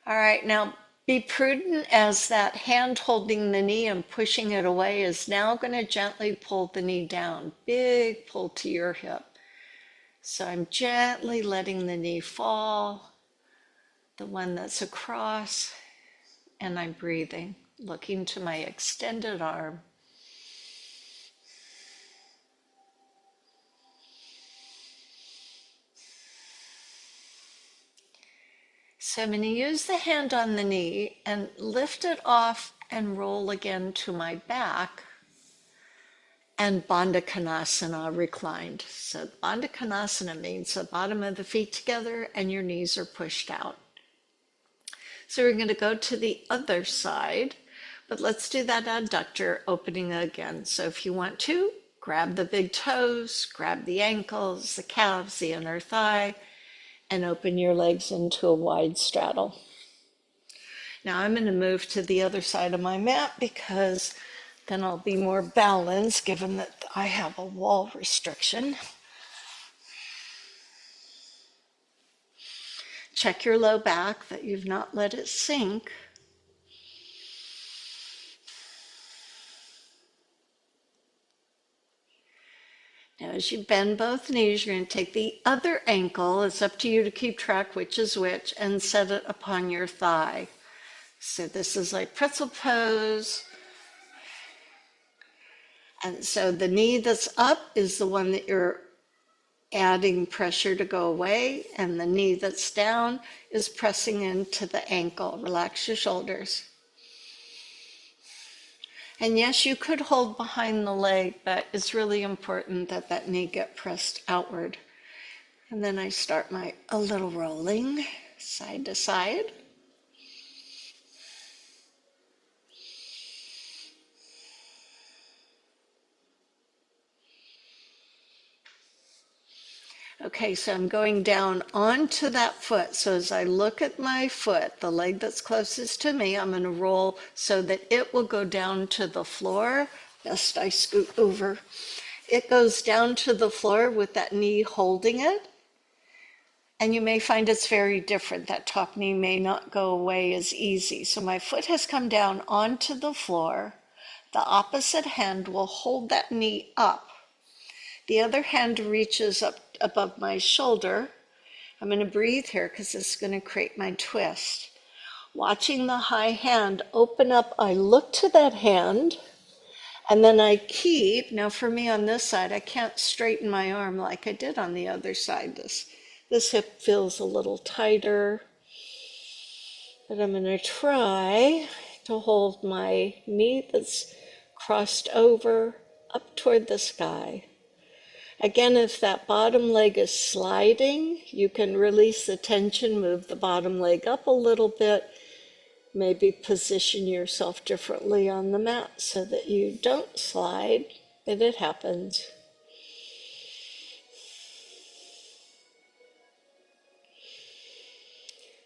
All right, now be prudent, as that hand holding the knee and pushing it away is now going to gently pull the knee down. Big pull to your hip. So I'm gently letting the knee fall, the one that's across, and I'm breathing, looking to my extended arm. So I'm going to use the hand on the knee and lift it off and roll again to my back, and Bandha Konasana, reclined. So Bandha Konasana means the bottom of the feet together and your knees are pushed out. So we're going to go to the other side, but let's do that adductor opening again. So if you want to, grab the big toes, grab the ankles, the calves, the inner thigh, and open your legs into a wide straddle. Now I'm going to move to the other side of my mat because then I'll be more balanced, given that I have a wall restriction. Check your low back, that you've not let it sink. Now as you bend both knees, you're going to take the other ankle, it's up to you to keep track which is which, and set it upon your thigh. So this is like pretzel pose. And so the knee that's up is the one that you're adding pressure to go away, and the knee that's down is pressing into the ankle. Relax your shoulders. And yes, you could hold behind the leg, but it's really important that that knee get pressed outward. And then I start a little rolling side to side. Okay, so I'm going down onto that foot. So as I look at my foot, the leg that's closest to me, I'm going to roll so that it will go down to the floor. Best I scoot over. It goes down to the floor with that knee holding it. And you may find it's very different. That top knee may not go away as easy. So my foot has come down onto the floor. The opposite hand will hold that knee up. The other hand reaches up above my shoulder. I'm going to breathe here because this is going to create my twist. Watching the high hand open up, I look to that hand, and then I keep, now for me on this side, I can't straighten my arm like I did on the other side. This hip feels a little tighter, but I'm going to try to hold my knee that's crossed over up toward the sky. Again, if that bottom leg is sliding, you can release the tension, move the bottom leg up a little bit, maybe position yourself differently on the mat so that you don't slide, but it happens.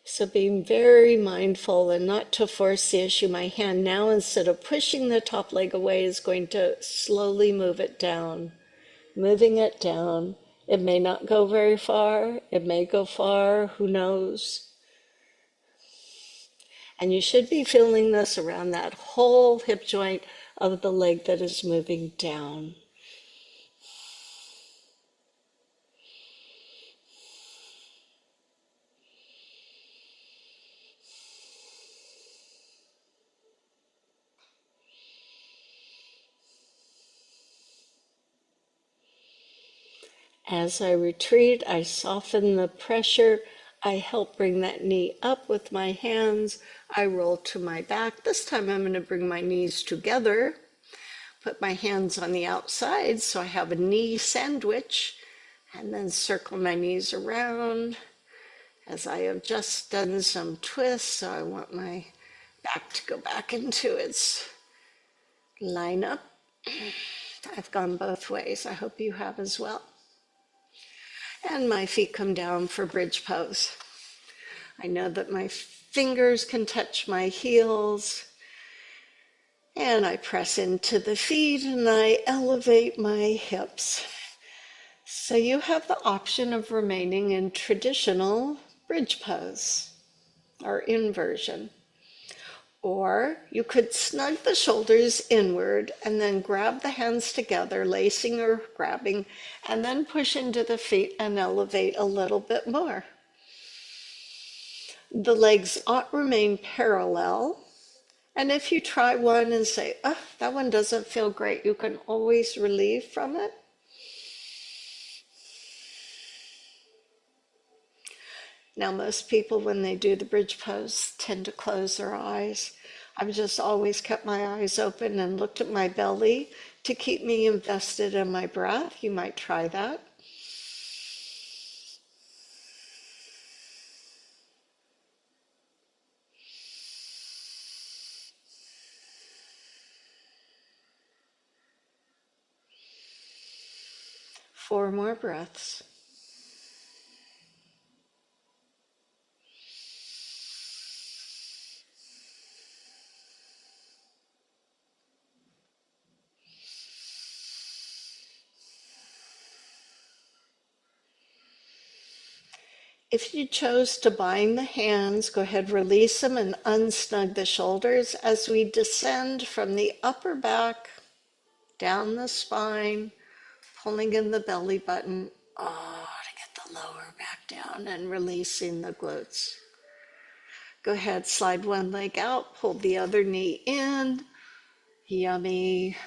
So being very mindful and not to force the issue. My hand now, instead of pushing the top leg away, is going to slowly move it down. Moving it down. It may not go very far. It may go far. Who knows? And you should be feeling this around that whole hip joint of the leg that is moving down. As I retreat, I soften the pressure. I help bring that knee up with my hands. I roll to my back. This time I'm going to bring my knees together, put my hands on the outside so I have a knee sandwich, and then circle my knees around as I have just done some twists. So I want my back to go back into its lineup. I've gone both ways. I hope you have as well. And my feet come down for bridge pose. I know that my fingers can touch my heels, and I press into the feet and I elevate my hips. So you have the option of remaining in traditional bridge pose or inversion. Or you could snug the shoulders inward and then grab the hands together, lacing or grabbing, and then push into the feet and elevate a little bit more. The legs ought to remain parallel. And if you try one and say, oh, that one doesn't feel great, you can always relieve from it. Now, most people, when they do the bridge pose, tend to close their eyes. I've just always kept my eyes open and looked at my belly to keep me invested in my breath. You might try that. Four more breaths. If you chose to bind the hands, go ahead, release them and unsnug the shoulders as we descend from the upper back down the spine, pulling in the belly button, to get the lower back down and releasing the glutes. Go ahead, slide one leg out, pull the other knee in. Yummy.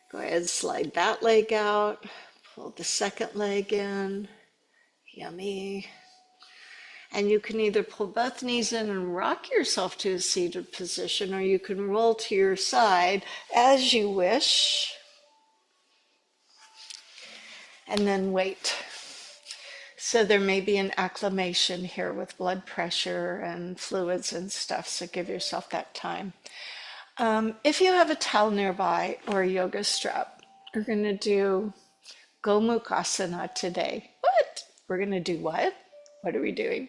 Go ahead, slide that leg out, pull the second leg in. Yummy. And you can either pull both knees in and rock yourself to a seated position, or you can roll to your side as you wish. And then wait. So there may be an acclimation here with blood pressure and fluids and stuff, so give yourself that time. If you have a towel nearby or a yoga strap, we're going to do Gomukhasana today. What? We're going to do what? What are we doing?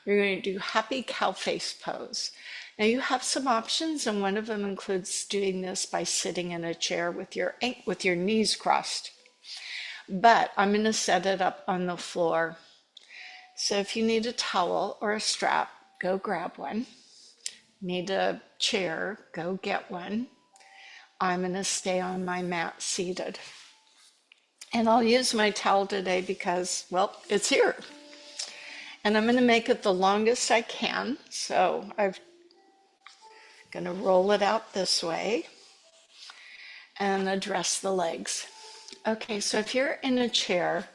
We're going to do happy cow face pose. Now you have some options, and one of them includes doing this by sitting in a chair with your knees crossed. But I'm going to set it up on the floor. So if you need a towel or a strap, go grab one. Need a chair, go get one. I'm going to stay on my mat seated. And I'll use my towel today because, well, it's here. And I'm going to make it the longest I can. So I'm going to roll it out this way and address the legs. Okay, so if you're in a chair,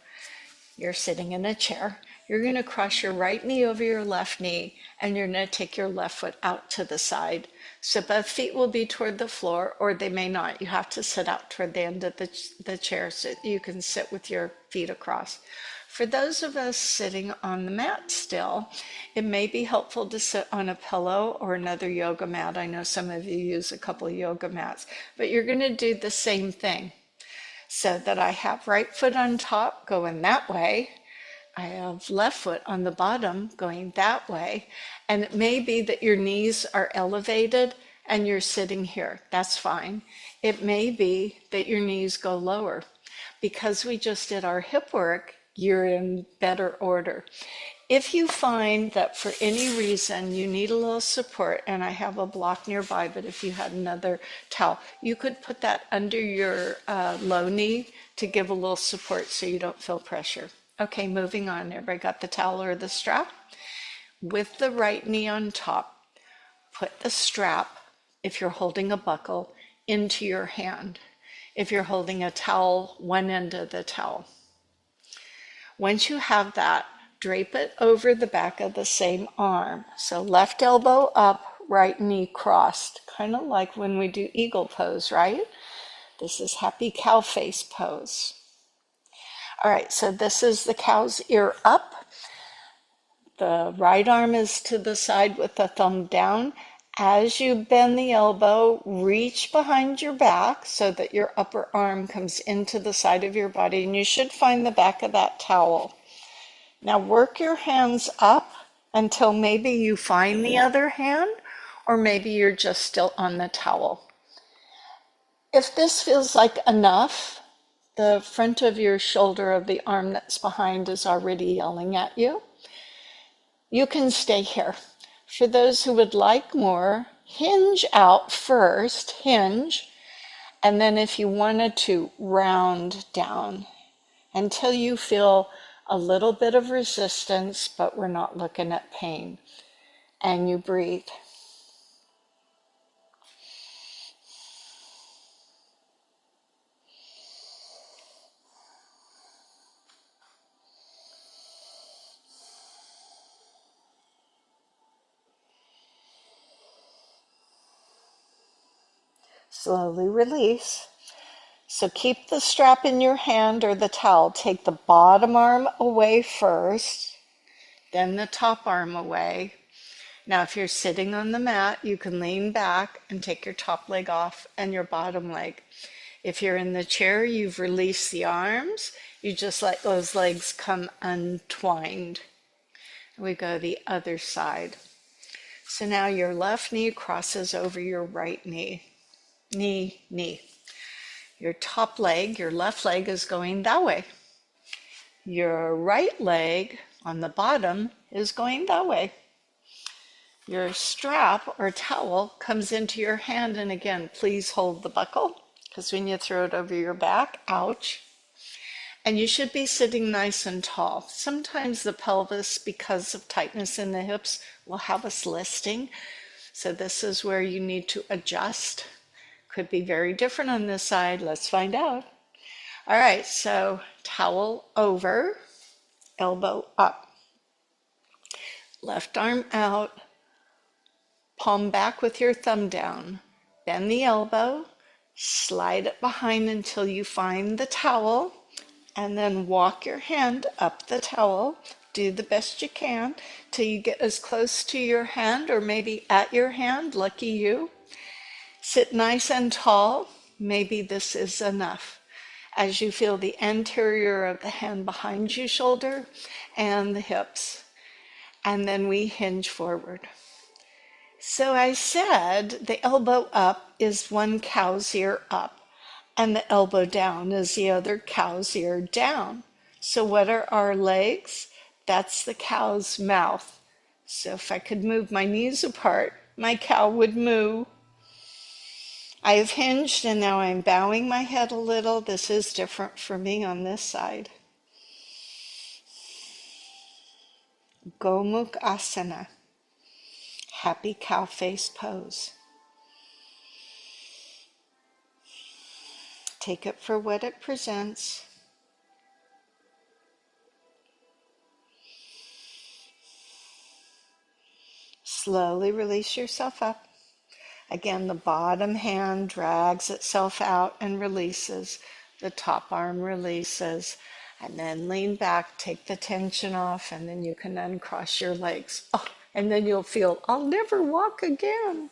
you're sitting in a chair, you're going to cross your right knee over your left knee, and you're going to take your left foot out to the side. So both feet will be toward the floor, or they may not. You have to sit out toward the end of the chair so you can sit with your feet across. For those of us sitting on the mat still, it may be helpful to sit on a pillow or another yoga mat. I know some of you use a couple of yoga mats, but you're going to do the same thing. So that I have right foot on top going that way. I have left foot on the bottom going that way. And it may be that your knees are elevated and you're sitting here. That's fine. It may be that your knees go lower. Because we just did our hip work, you're in better order. If you find that for any reason you need a little support, and I have a block nearby, but if you had another towel, you could put that under your low knee to give a little support so you don't feel pressure. Okay, moving on. Everybody got the towel or the strap? With the right knee on top, put the strap, if you're holding a buckle, into your hand. If you're holding a towel, one end of the towel. Once you have that, drape it over the back of the same arm. So left elbow up, right knee crossed, kind of like when we do eagle pose, right? This is happy cow face pose. All right, so this is the cow's ear up. The right arm is to the side with the thumb down. As you bend the elbow, reach behind your back so that your upper arm comes into the side of your body, and you should find the back of that towel. Now work your hands up until maybe you find the other hand, or maybe you're just still on the towel. If this feels like enough, the front of your shoulder of the arm that's behind is already yelling at you. You can stay here. For those who would like more, hinge out first, hinge, and then if you wanted to, round down until you feel a little bit of resistance, but we're not looking at pain. And you breathe. Slowly release. So keep the strap in your hand or the towel. Take the bottom arm away first, then the top arm away. Now, if you're sitting on the mat, you can lean back and take your top leg off and your bottom leg. If you're in the chair, you've released the arms. You just let those legs come untwined. We go the other side. So now your left knee crosses over your right knee. Knee, knee. Your top leg, your left leg is going that way. Your right leg on the bottom is going that way. Your strap or towel comes into your hand, and again, please hold the buckle, because when you throw it over your back, ouch. And you should be sitting nice and tall. Sometimes the pelvis, because of tightness in the hips, will have us listing. So this is where you need to adjust. Could be very different on this side. Let's find out. All right, so towel over, elbow up. Left arm out, palm back with your thumb down. Bend the elbow, slide it behind until you find the towel, and then walk your hand up the towel. Do the best you can till you get as close to your hand or maybe at your hand. Lucky you. Sit nice and tall. Maybe this is enough. As you feel the anterior of the hand behind your shoulder and the hips. And then we hinge forward. So I said the elbow up is one cow's ear up, and the elbow down is the other cow's ear down. So what are our legs? That's the cow's mouth. So if I could move my knees apart, my cow would moo. I have hinged and now I'm bowing my head a little. This is different for me on this side. Gomukh Asana, happy cow face pose. Take it for what it presents. Slowly release yourself up. Again, the bottom hand drags itself out and releases. The top arm releases. And then lean back, take the tension off, and then you can uncross your legs. Oh, and then you'll feel, I'll never walk again.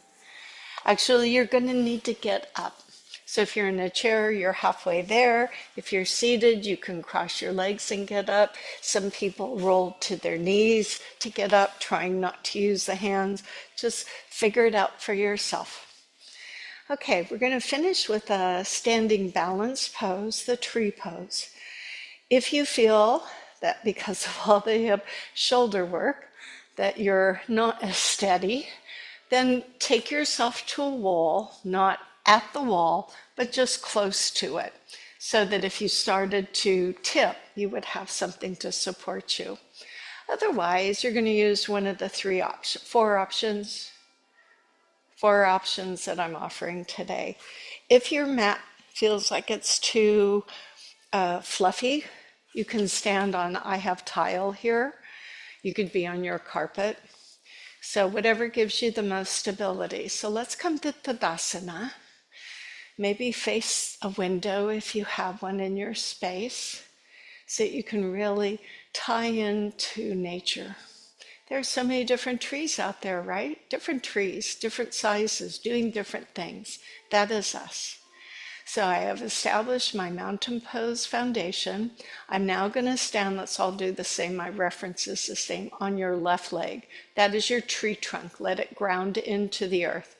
Actually, you're going to need to get up. So if you're in a chair, you're halfway there. If you're seated, you can cross your legs and get up. Some people roll to their knees to get up, trying not to use the hands. Just figure it out for yourself. Okay, we're going to finish with a standing balance pose, the tree pose. If you feel that because of all the hip shoulder work that you're not as steady, then take yourself to a wall, not at the wall, but just close to it, so that if you started to tip, you would have something to support you. Otherwise, you're going to use one of the four options that I'm offering today. If your mat feels like it's too fluffy, You can stand on, I have tile here. You could be on your carpet. So whatever gives you the most stability. So let's come to Tadasana. Maybe face a window if you have one in your space, so that you can really tie into nature. There are so many different trees out there, right? Different trees, different sizes, doing different things. That is us. So I have established my mountain pose foundation. I'm now going to stand. Let's all do the same. My reference is the same on your left leg. That is your tree trunk. Let it ground into the earth.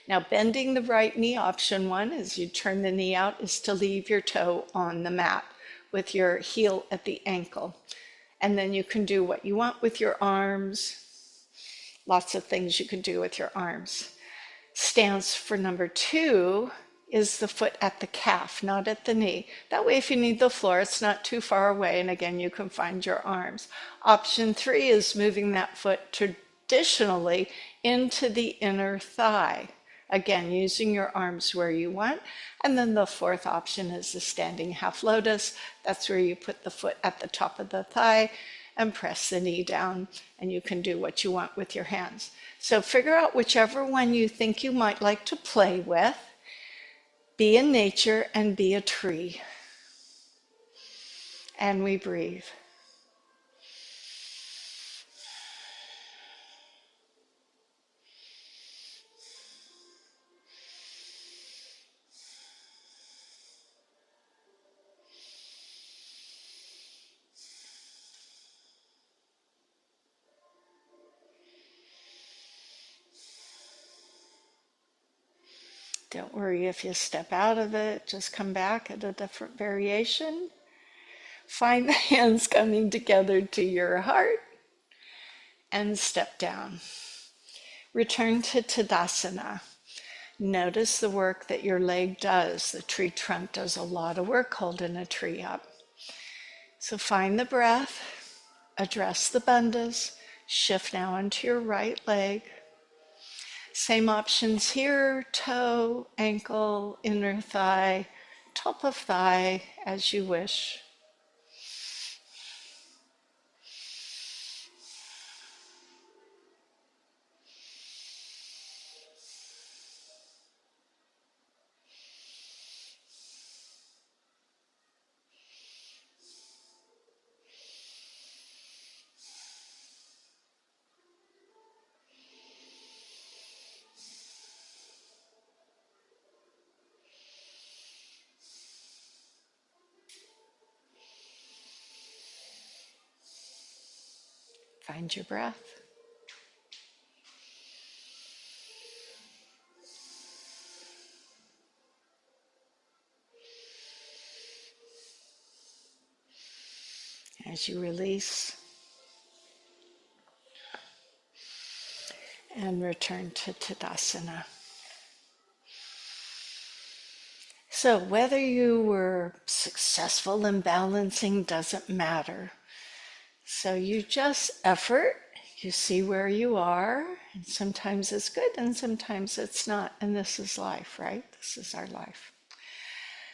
Now bending the right knee, option one, as you turn the knee out, is to leave your toe on the mat with your heel at the ankle. And then you can do what you want with your arms. Lots of things you can do with your arms. Stance for number two is the foot at the calf, not at the knee. That way, if you need the floor, it's not too far away, and again, you can find your arms. Option three is moving that foot traditionally into the inner thigh. Again, using your arms where you want. And then the fourth option is the standing half lotus. That's where you put the foot at the top of the thigh and press the knee down, and you can do what you want with your hands. So figure out whichever one you think you might like to play with. Be in nature and be a tree. And we breathe. Don't worry if you step out of it, just come back at a different variation. Find the hands coming together to your heart and step down. Return to Tadasana. Notice the work that your leg does. The tree trunk does a lot of work holding a tree up. So find the breath, address the bandhas, shift now onto your right leg. Same options here, toe, ankle, inner thigh, top of thigh, as you wish. Find your breath. As you release and return to Tadasana. So whether you were successful in balancing doesn't matter. So you just effort, you see where you are, and sometimes it's good and sometimes it's not. And this is life, right? This is our life.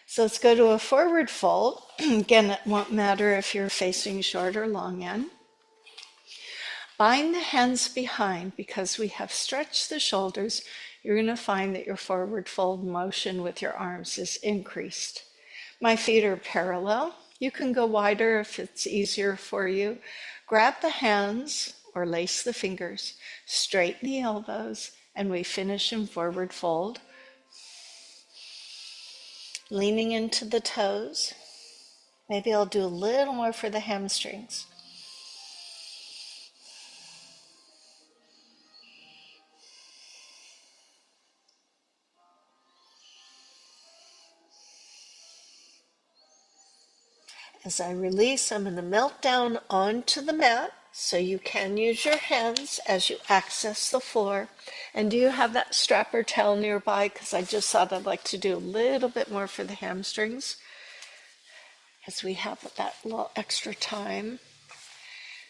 So let's go to a forward fold. Again, it won't matter if you're facing short or long end. Bind the hands behind because we have stretched the shoulders. You're going to find that your forward fold motion with your arms is increased. My feet are parallel. You can go wider if it's easier for you. Grab the hands or lace the fingers, straighten the elbows, and we finish in forward fold. Leaning into the toes. Maybe I'll do a little more for the hamstrings. As I release, I'm going to melt down onto the mat, so you can use your hands as you access the floor. And do you have that strap or towel nearby? Because I just thought I'd like to do a little bit more for the hamstrings as we have that little extra time.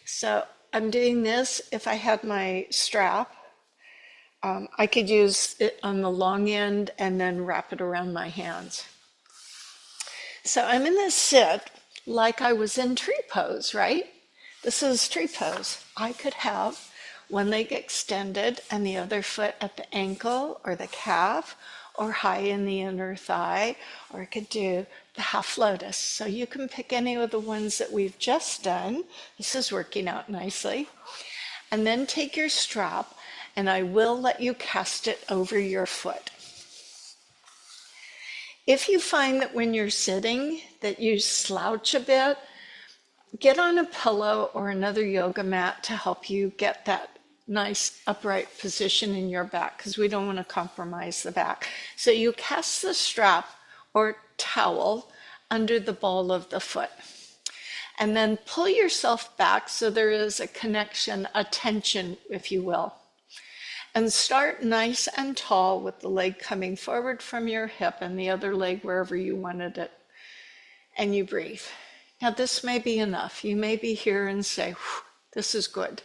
So I'm doing this. If I had my strap, I could use it on the long end and then wrap it around my hands. So I'm in this sit. like I was in tree pose, right? This is tree pose. I could have one leg extended and the other foot at the ankle or the calf or high in the inner thigh, or I could do the half lotus. So you can pick any of the ones that we've just done. This is working out nicely. And then take your strap, and I will let you cast it over your foot. If you find that when you're sitting that you slouch a bit, get on a pillow or another yoga mat to help you get that nice upright position in your back, because we don't want to compromise the back. So you cast the strap or towel under the ball of the foot. And then pull yourself back so there is a connection, a tension, if you will. And start nice and tall with the leg coming forward from your hip and the other leg wherever you wanted it. And you breathe. Now this may be enough. You may be here and say, this is good.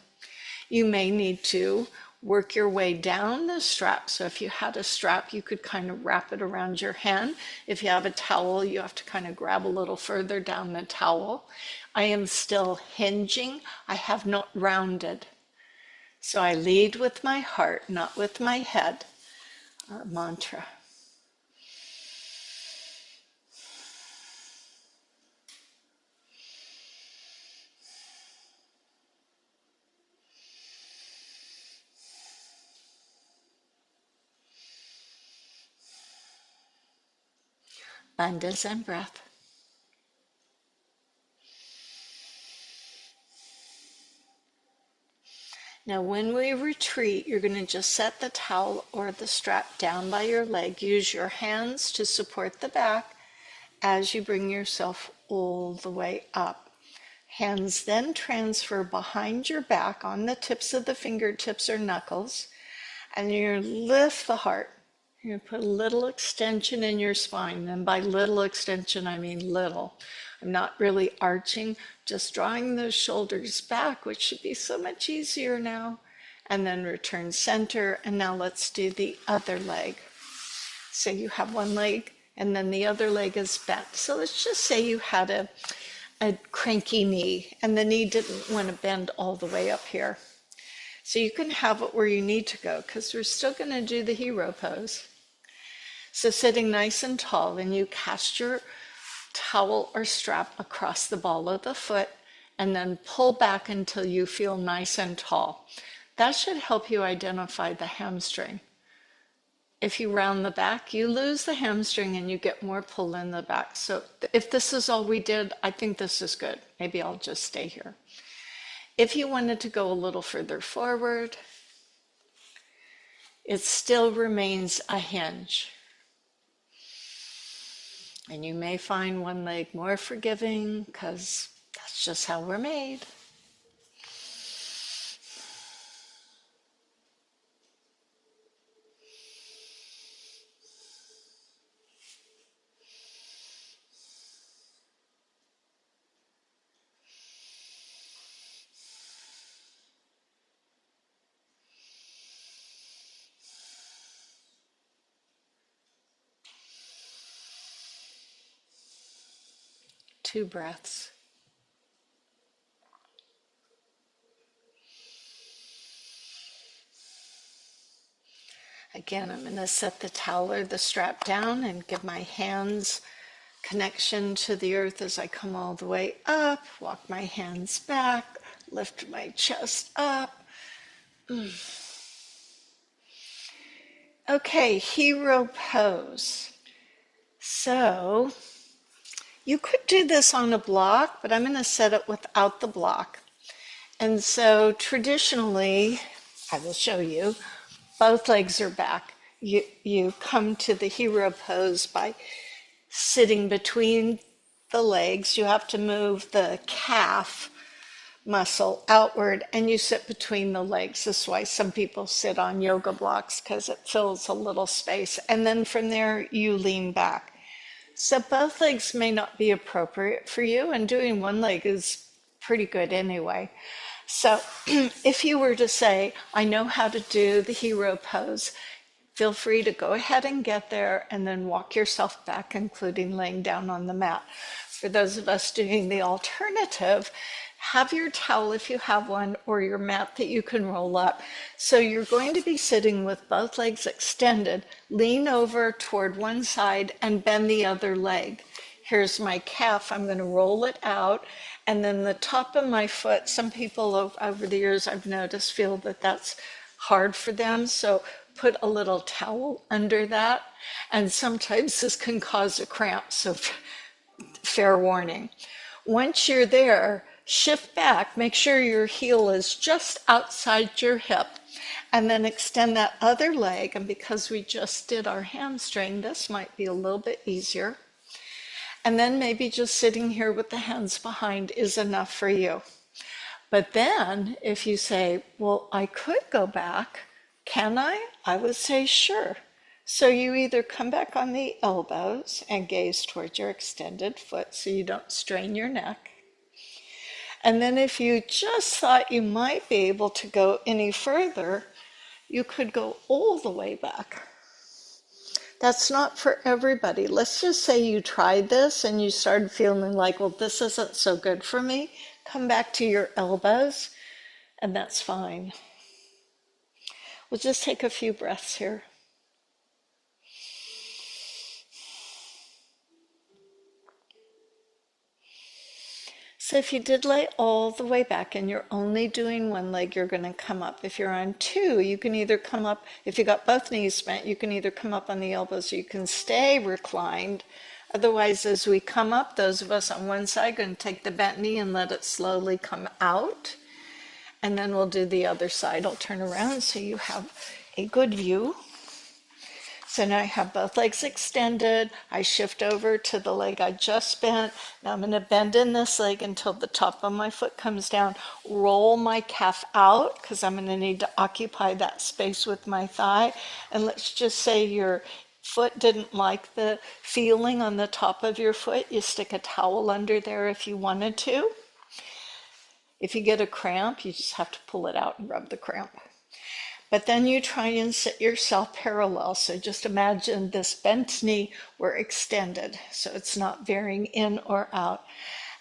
You may need to work your way down the strap. So if you had a strap, you could kind of wrap it around your hand. If you have a towel, you have to kind of grab a little further down the towel. I am still hinging. I have not rounded. So I lead with my heart, not with my head. Our mantra. Bandhas and breath. Now when we retreat, you're going to just set the towel or the strap down by your leg. Use your hands to support the back as you bring yourself all the way up. Hands then transfer behind your back on the tips of the fingertips or knuckles, and you lift the heart. You're going to put a little extension in your spine, and by little extension, I mean little. I'm not really arching, just drawing those shoulders back, which should be so much easier now. And then return center, and now let's do the other leg. So you have one leg, and then the other leg is bent. So let's just say you had a cranky knee, and the knee didn't want to bend all the way up here. So you can have it where you need to go, because we're still going to do the hero pose. So sitting nice and tall, and you cast your towel or strap across the ball of the foot, and then pull back until you feel nice and tall. That should help you identify the hamstring. If you round the back, you lose the hamstring and you get more pull in the back. So if this is all we did, I think this is good. Maybe I'll just stay here. If you wanted to go a little further forward, it still remains a hinge. And you may find one leg more forgiving because that's just how we're made. Two breaths. Again, I'm going to set the towel or the strap down and give my hands connection to the earth as I come all the way up. Walk my hands back, lift my chest up. Okay, hero pose. So you could do this on a block, but I'm going to set it without the block. And so traditionally, I will show you, both legs are back. You come to the hero pose by sitting between the legs. You have to move the calf muscle outward, and you sit between the legs. This is why some people sit on yoga blocks, because it fills a little space. And then from there, you lean back. So both legs may not be appropriate for you, and doing one leg is pretty good anyway. So if you were to say, I know how to do the hero pose, feel free to go ahead and get there and then walk yourself back, including laying down on the mat. For those of us doing the alternative, have your towel if you have one, or your mat that you can roll up. So you're going to be sitting with both legs extended. Lean over toward one side and bend the other leg. Here's my calf. I'm going to roll it out. And then the top of my foot, some people over the years I've noticed feel that that's hard for them. So put a little towel under that. And sometimes this can cause a cramp. So fair warning. Once you're there, shift back, make sure your heel is just outside your hip, and then extend that other leg. And because we just did our hamstring, this might be a little bit easier. And then maybe just sitting here with the hands behind is enough for you. But then if you say, well, I could go back, can I? I would say sure. So you either come back on the elbows and gaze towards your extended foot so you don't strain your neck. And then if you just thought you might be able to go any further, you could go all the way back. That's not for everybody. Let's just say you tried this and you started feeling like, well, this isn't so good for me. Come back to your elbows, and that's fine. We'll just take a few breaths here. So if you did lay all the way back and you're only doing one leg, you're going to come up. If you're on two, you can either come up, if you got both knees bent, you can either come up on the elbows or you can stay reclined. Otherwise, as we come up, those of us on one side are going to take the bent knee and let it slowly come out. And then we'll do the other side. I'll turn around so you have a good view. So now I have both legs extended. I shift over to the leg I just bent. Now I'm going to bend in this leg until the top of my foot comes down. Roll my calf out because I'm going to need to occupy that space with my thigh. And let's just say your foot didn't like the feeling on the top of your foot. You stick a towel under there if you wanted to. If you get a cramp, you just have to pull it out and rub the cramp. But then you try and sit yourself parallel. So just imagine this bent knee were extended, so it's not veering in or out.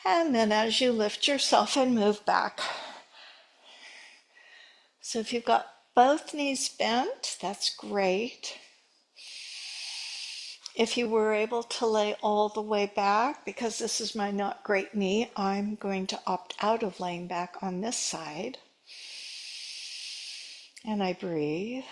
And then as you lift yourself and move back. So if you've got both knees bent, that's great. If you were able to lay all the way back, because this is my not great knee, I'm going to opt out of laying back on this side. And I breathe.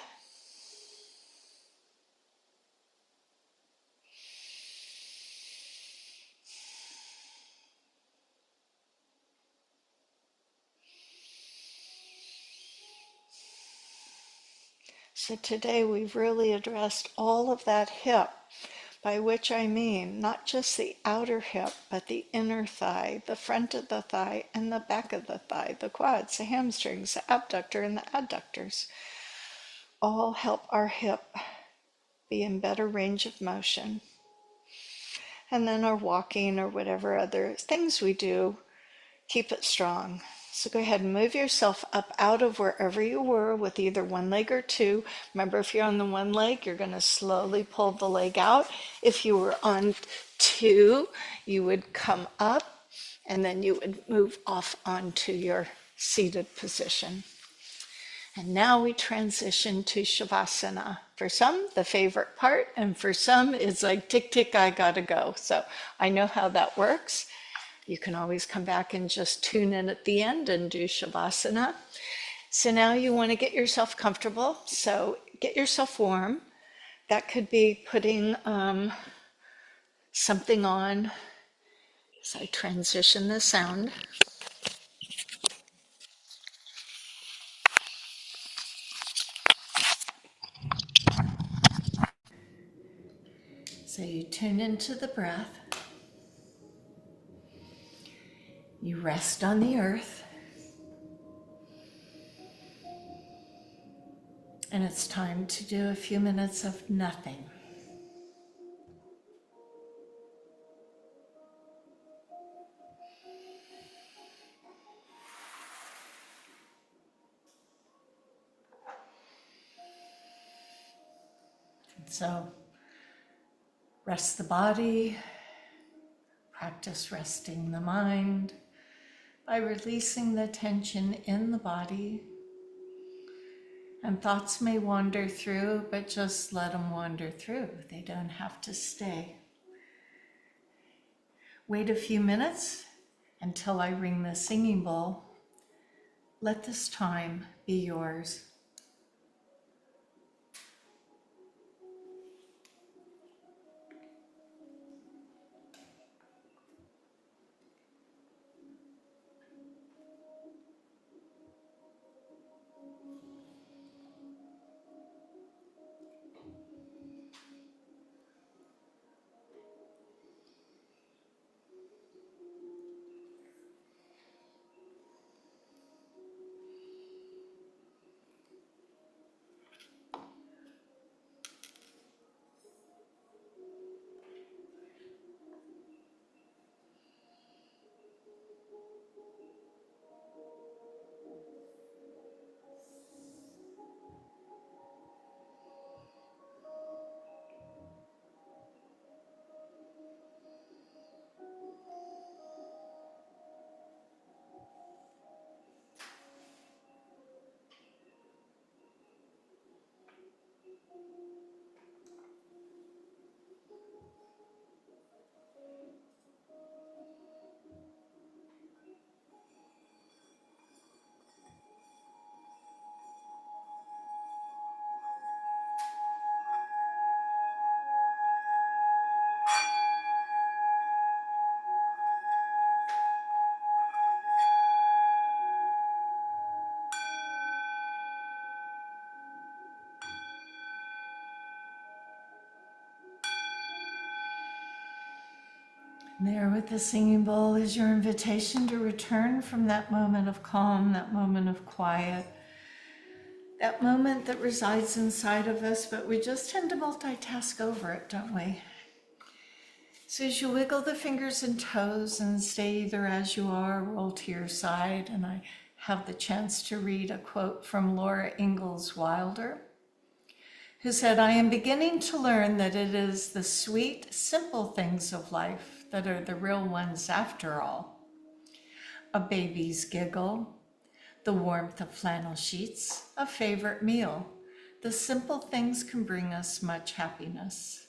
So today we've really addressed all of that hip, by which I mean not just the outer hip, but the inner thigh, the front of the thigh, and the back of the thigh, the quads, the hamstrings, the abductor, and the adductors. All help our hip be in better range of motion. And then our walking or whatever other things we do, keep it strong. So go ahead and move yourself up out of wherever you were with either one leg or two. Remember, if you're on the one leg, you're going to slowly pull the leg out. If you were on two, you would come up and then you would move off onto your seated position. And now we transition to Shavasana. For some, the favorite part, and for some, it's like, tick, tick, I gotta go. So I know how that works. You can always come back and just tune in at the end and do Shavasana. So now you want to get yourself comfortable. So get yourself warm. That could be putting something on as I transition the sound. So you tune into the breath. You rest on the earth. And it's time to do a few minutes of nothing. So rest the body, practice resting the mind by releasing the tension in the body. And thoughts may wander through, but just let them wander through. They don't have to stay. Wait a few minutes until I ring the singing bowl. Let this time be yours. There with the singing bowl is your invitation to return from that moment of calm, that moment of quiet, that moment that resides inside of us, but we just tend to multitask over it, don't we? So as you wiggle the fingers and toes and stay either as you are, roll to your side, and I have the chance to read a quote from Laura Ingalls Wilder, who said, "I am beginning to learn that it is the sweet, simple things of life that are the real ones after all. A baby's giggle, the warmth of flannel sheets, a favorite meal. The simple things can bring us much happiness.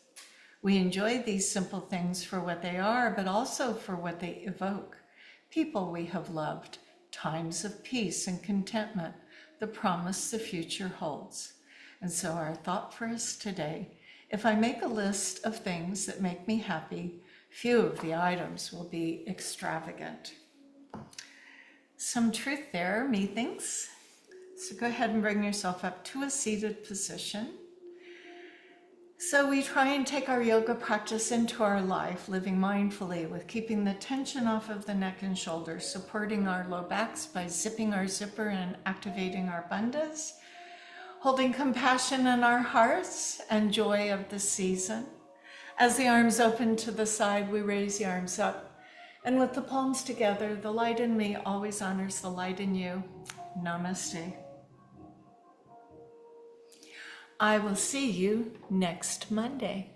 We enjoy these simple things for what they are, but also for what they evoke. People we have loved, times of peace and contentment, the promise the future holds." And so our thought for us today, if I make a list of things that make me happy, few of the items will be extravagant. Some truth there, methinks. So go ahead and bring yourself up to a seated position. So we try and take our yoga practice into our life, living mindfully with keeping the tension off of the neck and shoulders, supporting our low backs by zipping our zipper and activating our bandhas, holding compassion in our hearts and joy of the season. As the arms open to the side, we raise the arms up. And with the palms together, the light in me always honors the light in you. Namaste. I will see you next Monday.